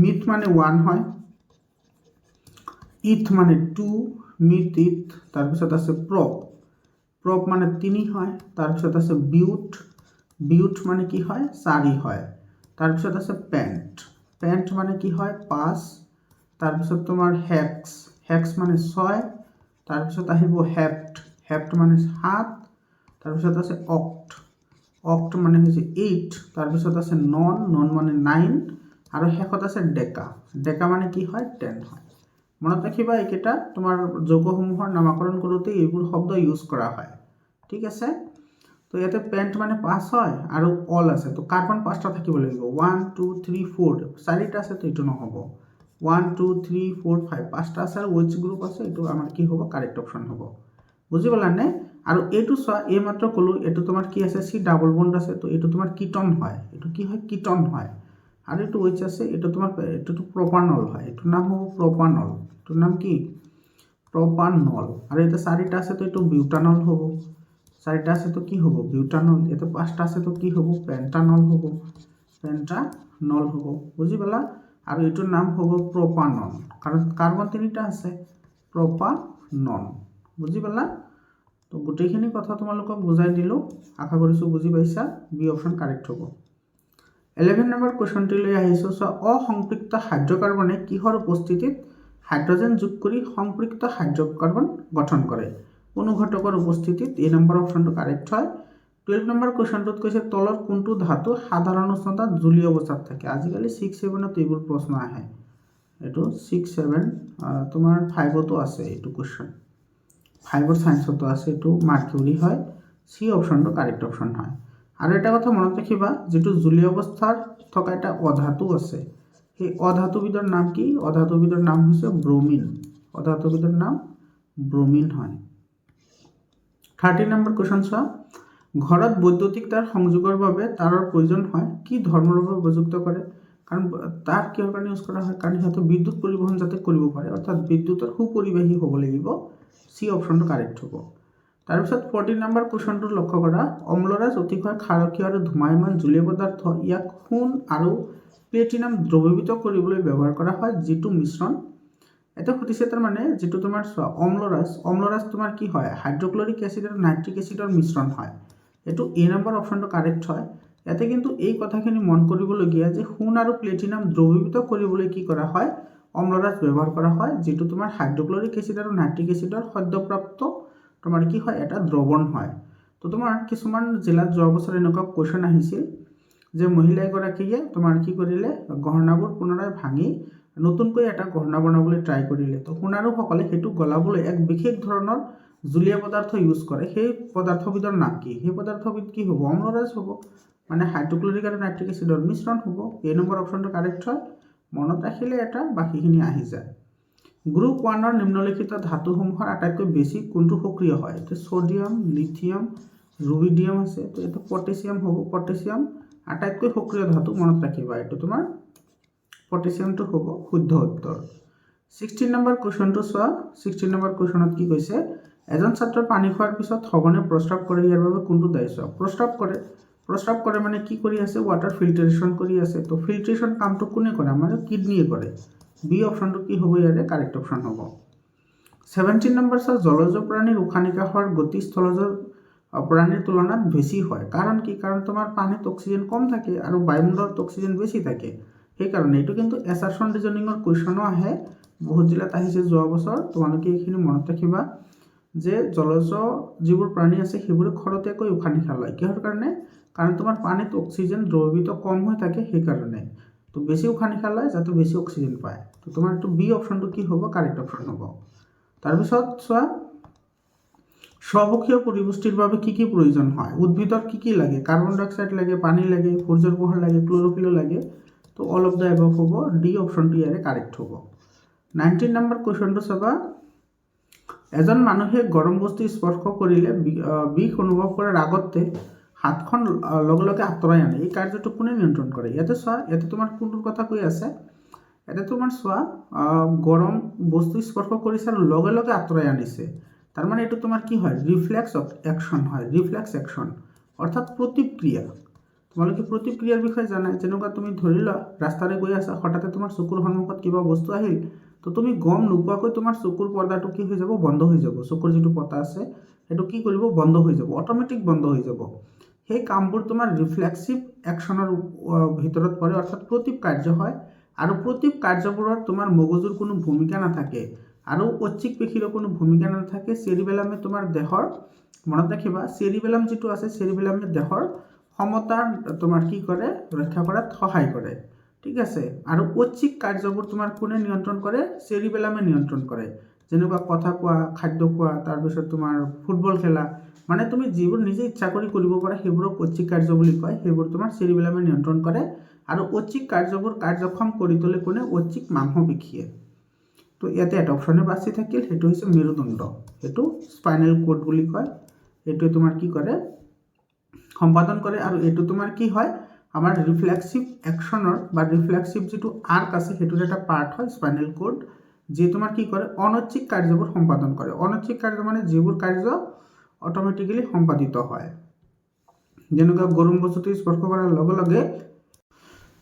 মিথ মানে 1 হয়, ইথ মানে 2, মিথ ইথ। তাৰপিছত আছে প্ৰপ মানে 3 হয়। তাৰপিছত আছে বিউট মানে কি হয় 4 হয়। তাৰপিছত আছে পেণ্ট মানে কি হয় 5। তাৰপিছত তোমাৰ হেক্স মানে 6। তাৰপিছত আহিব হেপ্ট মানে 7। তাৰপিছত আছে অক্ট মানে হৈছে 8। তাৰপিছত আছে নন মানে 9। আৰু শেষত আছে ডেকা মানে কি হয় 10 হয়। মনত ৰাখিবা এইকেইটা তোমাৰ যৌগসমূহৰ নামাকৰণ কৰোঁতে এইবোৰ শব্দ ইউজ কৰা হয়। ঠিক আছে, তো ইয়াতে পেণ্ট মানে 5 হয় আৰু অল আছে, তো কাৰ্বন 5টা থাকিব লাগিব 1 2 3 4। 4টা আছে তো এইটো নহ'ব। 1 2 3 4 5 5টা আছে আৰু OH গ্ৰুপ আছে, এইটো আমাৰ কি হ'ব কাৰেক্ট অপশ্যন হ'ব। বুজি পালানে? আৰু এইটো চোৱা এইমাত্ৰ ক'লোঁ এইটো তোমাৰ কি আছে C ডাবল বন্ড আছে, তো এইটো তোমাৰ কিটন হয়, এইটো কি হয় কিটন হয়। আৰু এইটো OH আছে, এইটো তোমাৰ এইটোতো প্ৰপানল হয়, এইটোৰ নাম হ'ব প্ৰপানল। এইটোৰ নাম কি প্ৰপানল। আৰু ইয়াতে 4টা আছে তো এইটো বিউটানল হ'ব। 4টা আছে তো কি হ'ব বিউটানল। ইয়াতে 5টা আছে তো কি হ'ব পেণ্টানল হ'ব, বুজি পালা? আৰু এইটোৰ নাম হ'ব প্ৰপানল, কাৰণ কাৰ্বন 3টা আছে প্ৰপানল। বুজি পালা? তো গোটেইখিনি কথা তোমালোকক বুজাই দিলোঁ, আশা কৰিছোঁ বুজি পাইছা। বি অপশ্যন কাৰেক্ট হ'ব। 11 নম্বৰ কুৱেশ্যনটি লৈ আহিছোঁ। চ অসম্পৃক্ত হাইড্ৰকাৰ্বনে কিহৰ উপস্থিতিত হাইড্ৰজেন যোগ কৰি সম্পৃক্ত হাইড্ৰকাৰ্বন গঠন কৰে? কোনো ঘটকৰ উপস্থিতিত। এই নম্বৰ অপশ্যনটো কাৰেক্ট হয়। 12 নম্বৰ কুৱেশ্যনটোত কৈছে তলৰ কোনটো ধাতু সাধাৰণ উষ্ণতাত জলীয় অৱস্থাত থাকে? আজিকালি 6-7ত এইবোৰ প্ৰশ্ন আহে। এইটো 6-7 তোমাৰ 5তো আছে এইটো কুৱেশ্যন, 5ৰ ছায়েন্সতো আছে, এইটো মাৰ্কিউৰি হয়। চি অপশ্যনটো কাৰেক্ট অপশ্যন হয়। আৰু এটা কথা মনত ৰাখিবা, যিটো জলীয় অৱস্থাত থকা এটা অধাতু আছে, সেই অধাতুবিধৰ নাম কি? অধাতুবিধৰ নাম হৈছে ব্ৰমিন। অধাতুবিধৰ নাম ব্ৰমিন হয়। 30 নম্বৰ কুৱেশ্যন চোৱা, ঘৰত বৈদ্যুতিক তাৰ সংযোগৰ বাবে তাৰৰ প্ৰয়োজন হয়, কি ধৰ্মৰ বাবে উপযুক্ত কৰে? কাৰণ তাৰ কিহৰ কাৰণে ইউজ কৰা হয়? কাৰণ সিহঁতে বিদ্যুৎ পৰিবহণ যাতে কৰিব পাৰে, অৰ্থাৎ বিদ্যুতৰ সুপৰিবাহী হ'ব লাগিব। চি অপশ্যনটো কাৰেক্ট হ'ব। তাৰপিছত 40 নম্বৰ কুৱেশ্যনটো লক্ষ্য কৰা, অম্লৰাজ অতিশয় ক্ষাৰকীয় আৰু ধূমায়মান জুলীয় পদাৰ্থ, ইয়াক সোণ আৰু প্লেটিনাম দ্ৰৱীভূত কৰিবলৈ ব্যৱহাৰ কৰা হয়, যিটো মিশ্ৰণ এটা সুধিছে তাৰমানে যিটো তোমাৰ অম্লৰাজ তোমাৰ কি হয়? হাইড্ৰক্লৰিক এচিড আৰু নাইট্ৰিক এচিডৰ মিশ্ৰণ হয়। এইটো এ নম্বৰ অপশ্যনটো কাৰেক্ট হয়। ইয়াতে কিন্তু এই কথাখিনি মন কৰিবলগীয়া যে সোণ আৰু প্লেটিনাম দ্ৰৱীভূত কৰিবলৈ কি কৰা হয়? অম্লৰাজ ব্যৱহাৰ কৰা হয়, যিটো তোমাৰ হাইড্ৰক্লৰিক এচিড আৰু নাইট্ৰিক এচিডৰ সদ্যপ্ৰাপ্ত তোমাৰ কি হয়? এটা দ্ৰৱণ হয়। তো তোমাৰ কিছুমান জিলাত যোৱা বছৰ এনেকুৱা কুৱেশ্যন আহিছিল যে মহিলা এগৰাকীয়ে তোমাৰ কি কৰিলে? গহনাবোৰ পুনৰাই ভাঙি নতুনকৈ এটা গহনা বনাবলৈ ট্ৰাই কৰিলে। তো সোণাৰুসকলে সেইটো গলাবলৈ এক বিশেষ ধৰণৰ জুলীয়া পদাৰ্থ ইউজ কৰে। সেই পদাৰ্থবিধৰ নাম কি? সেই পদাৰ্থবিধ কি হ'ব? অম্লৰাজ হ'ব, মানে হাইড্ৰক্লৰিক আৰু নাইট্ৰিক এচিডৰ মিশ্ৰণ হ'ব। এই নম্বৰ অপশ্যনটো কাৰেক্ট হয়। মনত ৰাখিলে এটা বাকীখিনি আহি যায়। গ্ৰুপ 1ৰ নিম্নলিখিত ধাতুসমূহৰ আটাইতকৈ বেছি কোনটো সক্ৰিয় হয়? এইটো ছ'ডিয়াম, লিথিয়াম, ৰুবিডিয়াম আছে। তো এইটো পটেছিয়াম হ'ব। পটেছিয়াম আটাইতকৈ সক্ৰিয় ধাতু, মনত ৰাখিবা। এইটো তোমাৰ পটেছিয়ামটো হ'ব শুদ্ধ উত্তৰ। 16 নম্বৰ কুৱেশ্যনটো চোৱা। 16 নম্বৰ কুৱেশ্যনত কি কৈছে? এজন ছাত্ৰই পানী খোৱাৰ পিছত সঘনে প্ৰস্ৰাৱ কৰে, ইয়াৰ বাবে কোনটো দায়ী? চোৱা, প্ৰস্ৰাৱ কৰে মানে কি কৰি আছে? ৱাটাৰ ফিল্টাৰেশ্যন কৰি আছে। তো ফিল্টাৰেশ্যন কামটো কোনে কৰে? আমাৰ কিডনীয়ে কৰে। বি অপশ্যনটো কি হ'ব? ইয়াৰে কাৰেক্ট অপশ্যন হ'ব। 17 নম্বৰ চোৱা, জলজ প্ৰাণীৰ উশাহ নিশাহৰ গতি স্থলজ প্ৰাণীৰ তুলনাত বেছি হয়, কাৰণ কি? কাৰণ তোমাৰ পানীত অক্সিজেন কম থাকে আৰু বায়ুমণ্ডলত অক্সিজেন বেছি থাকে। সেইকাৰণে এইটো কিন্তু এছাৰশ্যন ৰিজনিঙৰ কুৱেশ্যনো আহে, বহুত জিলাত আহিছে যোৱা বছৰ। তোমালোকে এইখিনি মনত ৰাখিবা যে জলজ যিবোৰ প্ৰাণী আছে সেইবোৰে খৰতকীয়াকৈ উশাহ নিশাহ লয়। কিহৰ কাৰণে? কাৰণ তোমাৰ পানীত অক্সিজেন দ্ৰৱীভূত কম হৈ থাকে, সেইকাৰণে। তো বেছি উশাহ নিশাহ লয় যাতে বেছি অক্সিজেন পায়। তো তোমাৰ এইটো বি অপশ্যনটো কি হ'ব? কাৰেক্ট অপশ্যন হ'ব। তাৰপিছত চোৱা, স্বভোক্ষীয় পৰিপুষ্টিৰ বাবে কি কি প্ৰয়োজন হয়? উদ্ভিদৰ কি কি লাগে? কাৰ্বন ডাই অক্সাইড লাগে, পানী লাগে, সূৰ্যৰ পোহৰ লাগে, ক্ল'ৰ'ফিলো লাগে। তো অল অফ দ্য এবাভ হ'ব। ডি অপশ্যনটো ইয়াৰে কাৰেক্ট হ'ব। 19 নম্বৰ কুৱেশ্যনটো চাবা, এজন মানুহে গৰম বস্তু স্পৰ্শ কৰিলে বিষ অনুভৱ কৰাৰ আগতে হাতখন লগে লগে আঁতৰাই আনে। এই কাৰ্যটো কোনে নিয়ন্ত্ৰণ কৰে? ইয়াতে চোৱা, ইয়াতে তোমাৰ কোনটোৰ কথা কৈ আছে? ইয়াতে তোমাৰ চোৱা, গৰম বস্তু স্পৰ্শ কৰিছে আৰু লগে লগে আঁতৰাই আনিছে। তাৰমানে এইটো তোমাৰ কি হয়? ৰিফ্লেক্স একশ্যন হয়। ৰিফ্লেক্স একশ্যন অৰ্থাৎ প্ৰতিক্ৰিয়া। তোমালোকে প্ৰতিক্ৰিয়াৰ বিষয়ে জানাই। যেনেকুৱা তুমি ধৰি লোৱা ৰাস্তাৰে গৈ আছা, হঠাতে তোমাৰ চকুৰ সন্মুখত কিবা বস্তু আহিল, তো তুমি গম নোপোৱাকৈ তোমাৰ চকুৰ পৰ্দাটো কি হৈ যাব? বন্ধ হৈ যাব। চকুৰ যিটো পতা আছে সেইটো কি কৰিব? বন্ধ হৈ যাব, অট'মেটিক বন্ধ হৈ যাব। সেই কামবোৰ তোমাৰ ৰিফ্লেক্সিভ একশ্যনৰ ভিতৰত পৰে, অৰ্থাৎ প্ৰতিপ কাৰ্য হয়। আৰু প্ৰতিপ কাৰ্যবোৰত তোমাৰ মগজুৰ কোনো ভূমিকা নাথাকে আৰু ঐচ্ছিক পেশীৰো কোনো ভূমিকা নাথাকে। চেৰিবেলামে তোমাৰ দেহৰ, মনত ৰাখিবা, চেৰিবেলাম যিটো আছে, চেৰিবেলামে দেহৰ সমতা তোমাৰ কি কৰে? ৰক্ষা কৰাত সহায় কৰে। ঠিক আছে। আৰু ঐচ্ছিক কাৰ্যবোৰ তোমাৰ কোনে নিয়ন্ত্ৰণ কৰে? চেৰিবেলামে নিয়ন্ত্ৰণ কৰে। যেনেকুৱা কথা কোৱা, খাদ্য খোৱা, তাৰপিছত তোমাৰ ফুটবল খেলা, মানে তুমি যিবোৰ নিজে ইচ্ছা কৰি কৰিব পাৰা সেইবোৰক ঐচ্ছিক কাৰ্য বুলি কয়। সেইবোৰ তোমাৰ চেৰিবেলামে নিয়ন্ত্ৰণ কৰে। আৰু ঐচ্ছিক কাৰ্যবোৰ কাৰ্যক্ষম কৰি তোলে কোনে? ঐচ্ছিক মাংসপেশীয়ে। তো ইয়াতে এটা অপশ্যনে বাছি থাকিল, সেইটো হৈছে মেৰুদণ্ড। সেইটো স্পাইনেল কৰ্ড বুলি কয়। এইটোৱে তোমাৰ কি কৰে? সম্পাদন কৰে। আৰু এইটো তোমাৰ কি হয়? আমাৰ ৰিফ্লেক্সিভ একশ্যনৰ বা ৰিফ্লেক্সিভ যিটো আৰ্ক আছে সেইটোৰ এটা পাৰ্ট হয় স্পাইনেল কৰ্ড, যিয়ে তোমাৰ কি কৰে? অনৈচ্ছিক কাৰ্যবোৰ সম্পাদন কৰে। অনৈচ্ছিক কাৰ্য মানে যিবোৰ কাৰ্য অট'মেটিকেলি সম্পাদিত হয়। যেনেকুৱা গৰম বস্তুটো স্পৰ্শ কৰাৰ লগে লগে,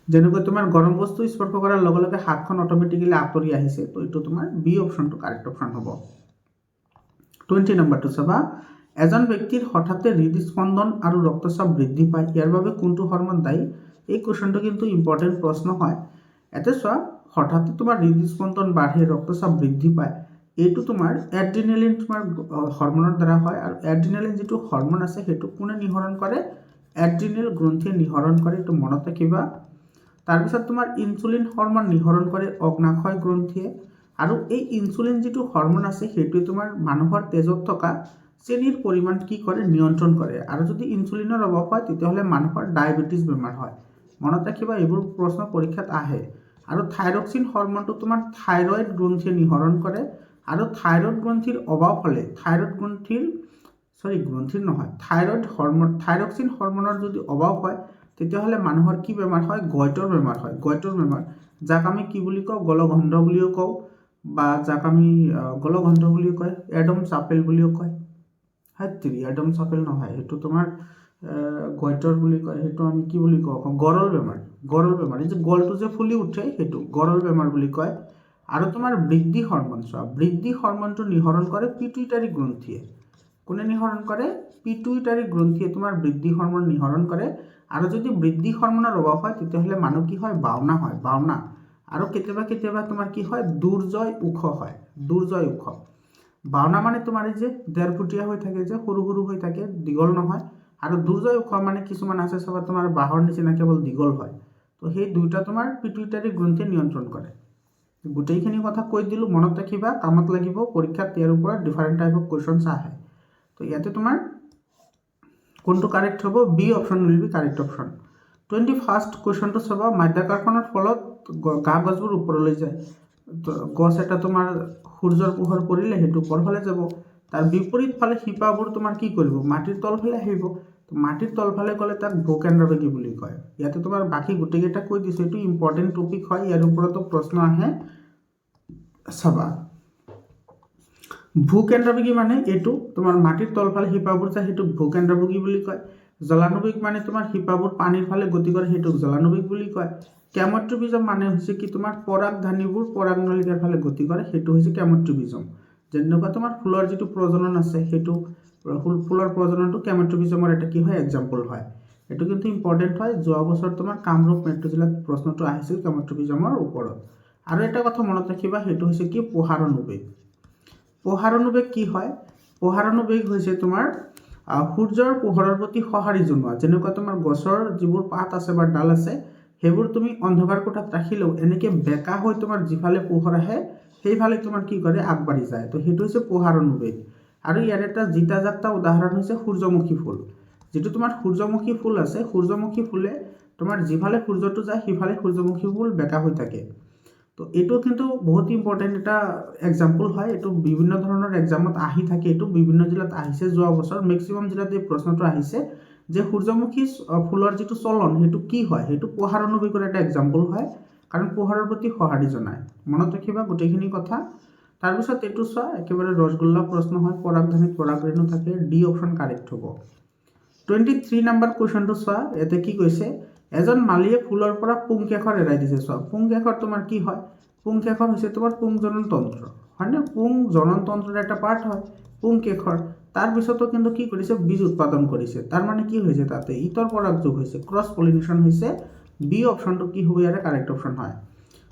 যেনেকৈ তোমাৰ গৰম বস্তু স্পৰ্শ কৰাৰ লগে লগে হাতখন অট'মেটিকেলি আঁতৰি আহিছে। তো এইটো তোমাৰ বি অপশ্যনটো কাৰেক্ট অপশ্যন হ'ব। 20 নম্বৰটো চাবা, এজন ব্যক্তিৰ হঠাতে হৃদস্পন্দন আৰু ৰক্তচাপ বৃদ্ধি পায়, ইয়াৰ বাবে কোনটো হৰম'ন দায়ী? এই কুৱেশ্যনটো কিন্তু ইম্পৰ্টেণ্ট প্ৰশ্ন হয়। ইয়াতে চোৱা, হঠাতে তোমাৰ হৃদস্পন্দন বাঢ়ে, ৰক্তচাপ বৃদ্ধি পায়, এইটো তোমাৰ এড্ৰিনেলিন তোমাৰ হৰম'নৰ দ্বাৰা হয়। আৰু এড্ৰিনেলিন যিটো হৰম'ন আছে সেইটো কোনে নিঃসৰণ কৰে? এড্ৰিনেল গ্ৰন্থিয়ে নিঃসৰণ কৰে। এইটো মনত ৰাখিবা। তাৰপিছত তোমাৰ ইনচুলিন হৰম'ন নিঃসৰণ কৰে অগ্নাশয় গ্ৰন্থিয়ে। আৰু এই ইনচুলিন যিটো হৰম'ন আছে সেইটোৱে তোমাৰ মানুহৰ তেজত থকা চেনিৰ পৰিমাণ কি কৰে? নিয়ন্ত্ৰণ কৰে। আৰু যদি ইনচুলিনৰ অভাৱ হয় তেতিয়াহ'লে মানুহৰ ডায়েবেটিছ বেমাৰ হয়। মনত ৰাখিবা, এইবোৰ প্ৰশ্ন পৰীক্ষাত আহে। আৰু থাইৰক্সিন হৰম'নটো তোমাৰ থাইৰয়েড গ্ৰন্থিয়ে নিঃসৰণ কৰে। আৰু থাইৰয়ড গ্ৰন্থিৰ অভাৱ হ'লে থাইৰক্সিন হৰমনৰ যদি অভাৱ হয় তেতিয়াহ'লে মানুহৰ কি বেমাৰ হয়? গইটৰ বেমাৰ হয়। গইটৰ বেমাৰ, যাক আমি কি বুলি কওঁ? গলগণ্ড বুলিও কওঁ, বা যাক আমি গলগণ্ড বুলিও কয়, এডম চাপেল বুলিও কয়। এডম চাপেল নহয়, সেইটো তোমাৰ গইটৰ বুলি কয়। সেইটো আমি কি বুলি কওঁ? গৰল বেমাৰ। এই যে গলটো যে ফুলি উঠে সেইটো গৰল বেমাৰ বুলি কয়। আৰু তোমাৰ বৃদ্ধি হৰমন, বৃদ্ধি হৰমনটো নিঃসৰণ কৰে পিটুইটাৰী গ্ৰন্থিয়ে। কোনে নিঃসৰণ কৰে? পিটুইটাৰী গ্ৰন্থিয়ে তোমাৰ বৃদ্ধি হৰমন নিঃসৰণ কৰে। আৰু যদি বৃদ্ধি হৰমনৰ অভাৱ হয় তেতিয়াহ'লে মানুহ কি হয়? বাওনা হয়, বাওনা। আৰু কেতিয়াবা তোমাৰ কি হয়? দুৰ্জয় ওখ হয়, দুৰ্জয় ওখ। বাওনা মানে তোমাৰ এই যে ডেৰফুটীয়া হৈ থাকে, যে সৰু সৰু হৈ থাকে, দীঘল নহয়। আৰু দুৰ্জয় ওখ মানে কিছুমান আছে চাবা তোমাৰ বাঁহৰ নিচিনা কেৱল দীঘল হয়। তো সেই দুইটা তোমাৰ পিটুইটাৰী গ্ৰন্থিয়ে নিয়ন্ত্ৰণ কৰে। গোটেইখিনি কথা কৈ দিলোঁ, মনত ৰাখিবা, কামত লাগিব। পৰীক্ষাত ইয়াৰ ওপৰত ডিফাৰেণ্ট টাইপ অফ কুৱেশ্যনছ আহে। তো ইয়াতে তোমাৰ কোনটো কাৰেক্ট হ'ব? B option will be correct option. 21st কুৱেশ্যনটো চাবা, মাধ্যাকৰ্ষণৰ ফলত গা গছবোৰ ওপৰলৈ যায়। গছ এটা তোমাৰ সূৰ্যৰ পোহৰ পৰিলে সেইটো ওপৰ ফালে যাব। তাৰ বিপৰীত ফালে শিপাবোৰ তোমাৰ কি কৰিব? মাটিৰ তলফালে আহিব। মাটিৰ তলফালে গ'লে তাক ভূকেন্দ্ৰবেগী বুলি কয়। ইয়াতে তোমাৰ বাকী গোটেইকেইটা কৈ দিছোঁ, এইটো ইম্পৰ্টেণ্ট টপিক হয়, ইয়াৰ ওপৰতো প্ৰশ্ন আহে, চাবা। ভূকেন্দ্ৰবেগী মানে এইটো তোমাৰ মাটিৰ তলফালে শিপাবোৰ যায়, সেইটোক ভূকেন্দ্ৰবেগী বুলি কয়। জলানুবেগ মানে তোমাৰ শিপাবোৰ পানীৰ ফালে গতি কৰে, সেইটোক জলানুবেগ বুলি কয়। কেমট্ৰিবিজম মানে হৈছে কি? তোমাৰ পৰাগধানীবোৰ পৰাগনলিকাৰ ফালে গতি কৰে, সেইটো হৈছে কেমট্ৰিবিজম। যেনেকুৱা তোমাৰ ফুলৰ যিটো প্ৰজনন আছে, সেইটো ফুলৰ প্ৰজননটো কেমট্ৰিবিজমৰ এটা কি হয়? এক্সাম্পল হয়। এইটো কিন্তু ইম্পৰ্টেণ্ট হয়। যোৱা বছৰ তোমাৰ কামৰূপ মেট্ৰ' জিলাত প্ৰশ্নটো আহিছিল কেমট্ৰিবিজমৰ ওপৰত। আৰু এটা কথা মনত ৰাখিবা, সেইটো হৈছে কি? পোহাৰণুবেগ। পোহাৰণুবেগ কি হয়? পোহাৰণুবেগ হৈছে তোমাৰ সূৰ্যৰ পোহৰৰ প্ৰতি সঁহাৰি জনোৱা। যেনেকুৱা তোমাৰ গছৰ যিবোৰ পাত আছে বা ডাল আছে, সেইবোৰ তুমি অন্ধকাৰ কোঠাত ৰাখিলেও এনেকৈ বেঁকা হৈ তোমাৰ যিফালে পোহৰ আহে সেইফালে তোমাৰ কি কৰে? আগবাঢ়ি যায়। তো সেইটো হৈছে পোহাৰণুবেগ। আৰু ইয়াৰ এটা জিতা জাগতা উদাহৰণ হৈছে সূৰ্যমুখী ফুল। যিটো তোমাৰ সূৰ্যমুখী ফুল আছে, সূৰ্যমুখী ফুলে তোমাৰ যিফালে সূৰ্যটো যায় সিফালে সূৰ্যমুখী ফুল বেঁকা হৈ থাকে। তো এইটো কিন্তু বহুত ইম্পৰ্টেণ্ট এটা এক্সাম্পল হয়। এইটো বিভিন্ন ধৰণৰ এক্সামত আহি থাকে, এইটো বিভিন্ন জিলাত আহিছে। যোৱা বছৰ মেক্সিমাম জিলাত এই প্ৰশ্নটো আহিছে যে সূৰ্যমুখী ফুলৰ যিটো চলন সেইটো কি হয়? সেইটো পোহাৰণুবেগৰ এটা এক্সাম্পল হয়, কাৰণ পোহৰৰ প্ৰতি সঁহাৰি জনায়। মনত ৰাখিবা গোটেইখিনি কথা। তাৰপিছত এইটো চোৱা, একেবাৰে ৰসগোল্লা প্ৰশ্ন হয়, পৰাগধানীত পৰাগৰেণু থাকে। ডি অপশ্যন কাৰেক্ট হ'ব। 23 নম্বৰ কুৱেশ্যনটো চোৱা, ইয়াতে কি কৈছে? এজন মালীয়ে ফুলৰ পৰা পুংকেশৰ এৰাই দিছে। চোৱা, পুংকেশৰ তোমাৰ কি হয়? পুংকেশৰ হৈছে তোমাৰ পুংজনন তন্ত্ৰ, হয়নে? পুংজনন তন্ত্ৰৰ এটা পাৰ্ট হয় পুংকেশৰ। তাৰপিছতো কিন্তু কি কৰিছে? বীজ উৎপাদন কৰিছে। তাৰ মানে কি হৈছে? তাতে ইতৰ পৰাগযোগ হৈছে, ক্ৰছ পলিনেশ্যন হৈছে। বি অপশ্যনটো কি হ'ব? ইয়াৰে কাৰেক্ট অপশ্যন হয়।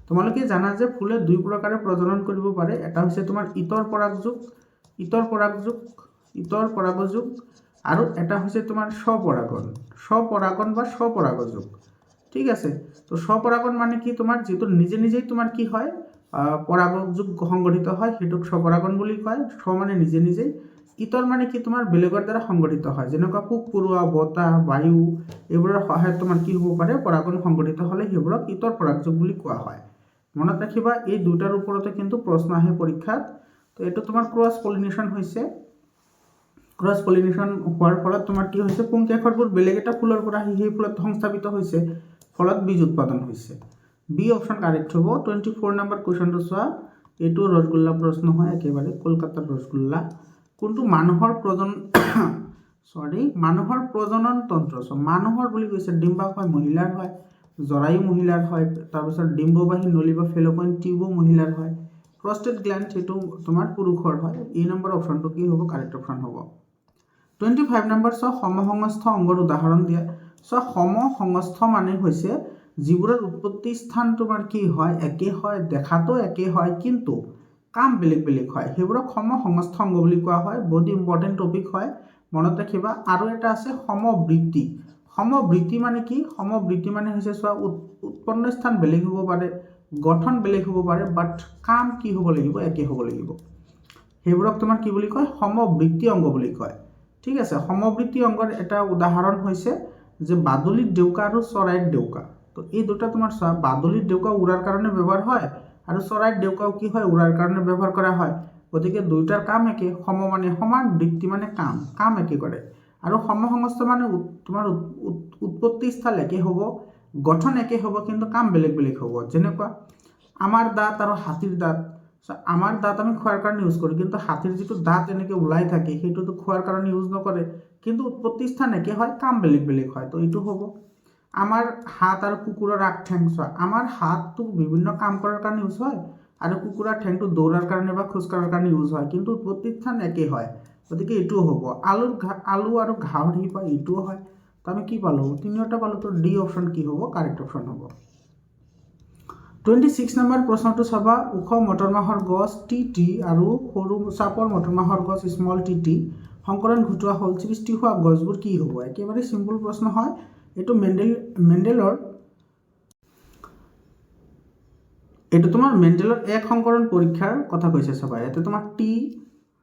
তোমালোকে জানা যে ফুলে দুই প্ৰকাৰে প্ৰজনন কৰিব পাৰে। এটা হৈছে তোমাৰ ইতৰ পৰাগযোগ, আৰু এটা হৈছে তোমাৰ স্বপৰাগন বা স্বপৰাগযোগ। ঠিক আছে। তো স্বপৰাগন মানে কি? তোমাৰ যিটো নিজে নিজেই তোমাৰ কি হয়? পৰাগযোগ সংঘটিত হয়, সেইটোক স্বপৰাগন বুলি কয়। স্ব মানে নিজে নিজেই, ইতৰ মানে কি? তোমাৰ বেলেগৰ দ্বাৰা সংঘটিত হয়। যেনেকুৱা পোক পৰুৱা, বতাহ, বায়ু, এইবোৰৰ সহায়ত তোমাৰ কি হ'ব পাৰে? পৰাগন সংঘটিত হ'লে সেইবোৰক ইতৰ পৰাগযোগ বুলি কোৱা হয়। মনত ৰাখিবা, এই দুটাৰ ওপৰতে কিন্তু প্ৰশ্ন আহে পৰীক্ষাত। তো এইটো তোমাৰ ক্ৰছ পলিনেশ্যন হৈছে। ক্ৰছ পলিনেশ্যন হোৱাৰ ফলত তোমাৰ কি হৈছে? পুংকেশৰবোৰ বেলেগ এটা ফুলৰ পৰা আহি সেই ফুলত সংস্থাপিত হৈছে, ফলত বীজ উৎপাদন হৈছে। বি অপশ্যন কাৰেক্ট হ'ব। 24 নম্বৰ কুৱেশ্যনটো চোৱা, এইটো ৰসগোল্লা প্ৰশ্ন হয়, একেবাৰে কলকাতাৰ ৰসগোল্লা। কোনটো মানুহৰ প্ৰজনন তন্ত্ৰ? মানুহৰ বুলি কৈছে, ডিম্বাশয় মহিলাৰ হয়, জৰায়ু মহিলাৰ হয়, তাৰপিছত ডিম্ববাহী নলী বা ফেলোপিয়ান টিউবো মহিলাৰ হয়, প্ৰষ্টেট গ্ল্যান্ড সেইটো তোমাৰ পুৰুষৰ হয়। এই নম্বৰ অপশ্যনটো কি হ'ব? কাৰেক্ট অপশ্যন হ'ব। 25 নম্বৰ চোৱা, সমসংস্থ অংগৰ উদাহৰণ দিয়া। চোৱা, সমসংস্থ মানে হৈছে যিবোৰৰ উৎপত্তি স্থান তোমাৰ কি হয়? একে হয়, দেখাতো একে হয়, কিন্তু কাম বেলেগ বেলেগ হয়, সেইবোৰক সমসংস্থ অংগ বুলি কোৱা হয়। বহুত ইম্পৰ্টেণ্ট টপিক হয়, মনত ৰাখিবা। আৰু এটা আছে সমবৃত্তি। সমবৃত্তি মানে কি? সমবৃত্তি মানে হৈছে চোৱা, উৎপন্ন স্থান বেলেগ হ'ব পাৰে, গঠন বেলেগ হ'ব পাৰে, বাট কাম কি হ'ব লাগিব? একে হ'ব লাগিব। সেইবোৰক তোমাৰ কি বুলি কয়? সমবৃত্তি অংগ বুলি কয়। ঠিক আছে। সমবৃত্তি অংগৰ এটা উদাহৰণ হৈছে যে বাদুলিৰ ডেউকা আৰু চৰাইৰ ডেউকা। তো এই দুটা তোমাৰ চোৱা, বাদুলিৰ ডেউকা উৰাৰ কাৰণে ব্যৱহাৰ হয়, আৰু চৰাইৰ ডেউকাও কি হয়? উৰাৰ কাৰণে ব্যৱহাৰ কৰা হয়। গতিকে দুইটাৰ কাম একে, সম মানে সমান, বৃত্তি মানে কাম একে কৰে। আৰু সমসংস্থ মানে তোমাৰ উৎপত্তি স্থল একে হ'ব, গঠন একে হ'ব, কিন্তু কাম বেলেগ বেলেগ হ'ব। যেনেকুৱা আমাৰ দাঁত আৰু হাতীৰ দাঁত, আমাৰ দাঁত আমি খোৱাৰ কাৰণে ইউজ কৰোঁ, কিন্তু হাতীৰ যিটো দাঁত এনেকৈ ওলাই থাকে সেইটোতো খোৱাৰ কাৰণে ইউজ নকৰে, কিন্তু উৎপত্তি স্থান একে হয়, কাম বেলেগ বেলেগ হয়। তো এইটো হ'ব। আমাৰ হাত আৰু কুকুৰৰ আগ ঠেং, চোৱা আমাৰ হাতটো বিভিন্ন কাম কৰাৰ কাৰণে ইউজ হয় আৰু কুকুৰৰ ঠেংটো দৌৰাৰ কাৰণে বা খোজকাঢ়াৰ কাৰণে ইউজ হয়, কিন্তু উৎপত্তি স্থান একেই হয়। গতিকে এইটোও হ'ব। আলু আৰু ঘাঁহৰ সি পায়, এইটোও হয়। তো আমি কি পালোঁ? তিনিওটা পালোঁ। তো ডি অপশ্যন কি হ'ব? কাৰেক্ট অপশ্যন হ'ব। 26 নম্বৰ প্ৰশ্নটো চাবা। ওখ মটৰ মাহৰ গছ টি আৰু সৰু চাপৰ মটৰ মাহৰ গছ স্মল টি সংকৰণ ঘটোৱা হ'ল, সৃষ্টি হোৱা গছবোৰ কি হ'ব? একেবাৰে চিম্পল প্ৰশ্ন হয় এইটো। এইটো তোমাৰ মেণ্ডেলৰ এক সংকৰণ পৰীক্ষাৰ কথা কৈছে। চাবা ইয়াতে তোমাৰ টি,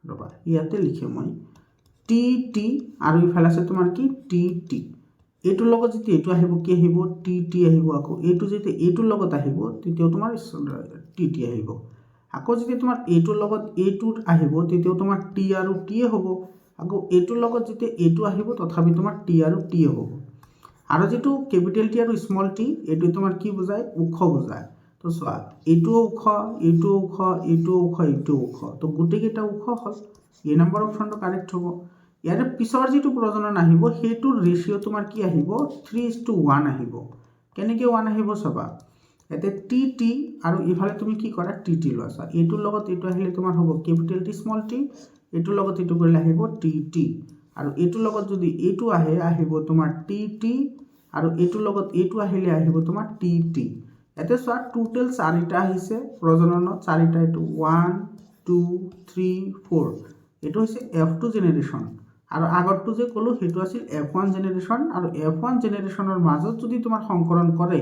ৰ'বা ইয়াতে লিখে মই, টি আৰু ইফালে আছে তোমাৰ কি টি। এইটোৰ লগত যেতিয়া এইটো আহিব কি আহিব? টি আহিব। আকৌ এইটো যেতিয়া এইটোৰ লগত আহিব তেতিয়াও তোমাৰ টি আহিব। আকৌ যেতিয়া তোমাৰ এইটোৰ লগত এইটোত আহিব তেতিয়াও তোমাৰ টি আৰু টিয়ে হ'ব। আকৌ এইটোৰ লগত যেতিয়া এইটো আহিব তথাপি তোমাৰ টি আৰু টিয়ে হ'ব। আৰু যিটো কেপিটেল টি আৰু স্মল টি, এইটো তোমাৰ কি বুজায়? ওখ বুজায়। তো চোৱা এইটোও ওখ, এইটোও ওখ, এইটোও ওখ, এইটোও ওখ, তো গোটেইকেইটা ওখ হ'ল। এই নম্বৰ অপশ্যনটো কাৰেক্ট হ'ব। ইয়াৰে পিছৰ যিটো প্ৰজনন আহিব সেইটোৰ ৰেচিঅ' তোমাৰ কি আহিব? 3:1 আহিব। কেনেকৈ 1 আহিব চাবা। ইয়াতে টি আৰু ইফালে তুমি কি কৰা? টি লোৱা। চোৱা এইটোৰ লগত এইটো আহিলে তোমাৰ হ'ব কেপিটেল টি স্মল টি, এইটোৰ লগত এইটো কৰিলে আহিব টি আৰু এইটোৰ লগত যদি এইটো আহে আহিব তোমাৰ টি আৰু এইটোৰ লগত এইটো আহিলে আহিব তোমাৰ টি। ইয়াতে চোৱা টোটেল 4টা আহিছে প্ৰজননত, 4টা। এইটো 1 2 3 4, এইটো হৈছে F2 জেনেৰেশ্যন। আৰু আগৰটো যে ক'লোঁ সেইটো আছিল F1 জেনেৰেশ্যন। আৰু F1 জেনেৰেশ্যনৰ মাজত যদি তোমাৰ সংকৰণ কৰে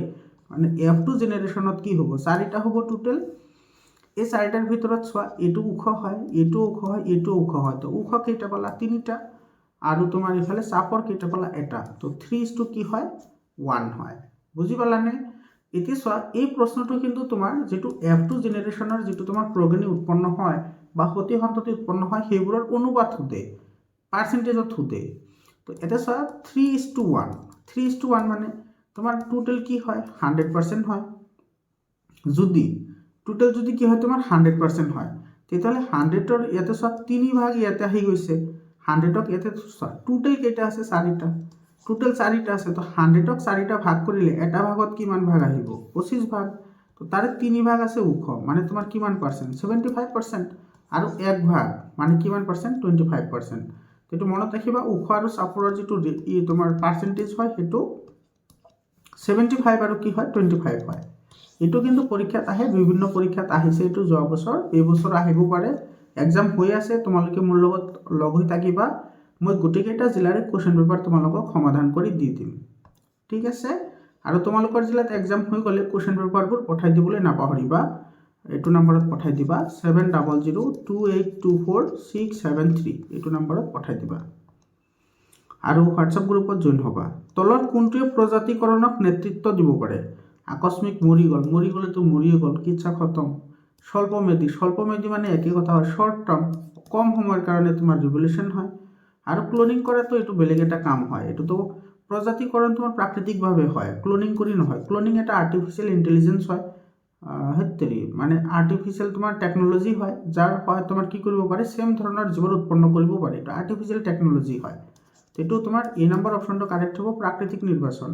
মানে F2 জেনেৰেশ্যনত কি হ'ব? 4টা হ'ব টোটেল। এই 4টাৰ ভিতৰত চোৱা এইটো ওখ হয়, এইটো ওখ হয়, এইটো ওখ হয়। তো ওখ কেইটা পালা? 3টা। আৰু তোমাৰ ইফালে চাপৰ কেইটা পালা? এটা। তো 3:1 কি হয়? 1 হয়। বুজি পালানে? এতিয়া চোৱা এই প্ৰশ্নটো কিন্তু তোমাৰ যিটো F2 জেনেৰেশ্যনৰ যিটো তোমাৰ প্ৰগণী উৎপন্ন হয় বা সতি সন্ততি উৎপন্ন হয় সেইবোৰৰ অনুপাত সোধে, পাৰ্চেণ্টেজত সোধে। তো এতিয়া চোৱা 3:1 মানে তোমাৰ টোটেল কি হয়? 100% হয়। যদি টোটেল যদি কি হয় তোমাৰ 100% হয়, তেতিয়াহ'লে 100ৰ ইয়াতে চোৱা 3 ভাগ ইয়াতে আহি গৈছে। 100ক ইয়াতে চোৱা টোটেল কেইটা আছে? 4টা। টোটেল 4টা আছে। তো 100ক 4টা ভাগ কৰিলে এটা ভাগত কিমান ভাগ আহিব? 25 ভাগ। তো তাৰে 3 ভাগ আছে ওখ, মানে তোমাৰ কিমান পাৰ্চেণ্ট? 75%। আৰু 1 ভাগ মানে কিমান পাৰ্চেণ্ট? 25%। এইটো মনত ৰাখিবা। ওখ আৰু চাপৰৰ যিটো তোমাৰ পাৰ্চেণ্টেজ হয় সেইটো 75 আৰু কি হয়? 25 হয়। এইটো কিন্তু পৰীক্ষাত আহে, বিভিন্ন পৰীক্ষাত আহিছে। এইটো যোৱা বছৰ, এই বছৰ আহিব পাৰে। এক্সাম হৈ আছে, তোমালোকে মোৰ লগত লগ হৈ থাকিবা। মই গোটেইকেইটা জিলাৰে কুৱেশ্যন পেপাৰ তোমালোকক সমাধান কৰি দি দিম। ঠিক আছে? আৰু তোমালোকৰ জিলাত এক্সাম হৈ গ'লে কুৱেশ্যন পেপাৰবোৰ পঠাই দিবলৈ নাপাহৰিবা। এইটো নম্বৰত পঠাই দিবা 7002824673, এইটো নম্বৰত পঠাই দিবা আৰু হোৱাটছআপ গ্ৰুপত জইন হ'বা। তলত কোনটোৱে প্ৰজাতিকৰণক নেতৃত্ব দিব পাৰে? আকস্মিক মৰি গ'লেতো মৰিয়ে গ'ল, চিকিৎসা খতম। স্বল্পমেয়াদী মানে একেই কথা হয়, শ্বৰ্ট টাৰ্ম, কম সময়ৰ কাৰণে তোমাৰ ৰিভলিউশ্যন হয়। আৰু ক্লোনিং কৰাটো এইটো বেলেগ এটা কাম হয়। এইটোতো প্ৰজাতিকৰণ তোমাৰ প্ৰাকৃতিকভাৱে হয়, ক্লোনিং কৰি নহয়। ক্লোনিং এটা আৰ্টিফিচিয়েল ইণ্টেলিজেঞ্চ হয়, মানে আৰ্টিফিচিয়েল তোমাৰ টেকন'লজি হয়, যাৰ সহায়ত তোমাৰ কি কৰিব পাৰে? ছেম ধৰণৰ জীৱন উৎপন্ন কৰিব পাৰে। এইটো আৰ্টিফিচিয়েল টেকন'লজি হয়। এইটো তোমাৰ এই নম্বৰ অপশ্যনটো কাৰেক্ট হ'ব, প্ৰাকৃতিক নিৰ্বাচন।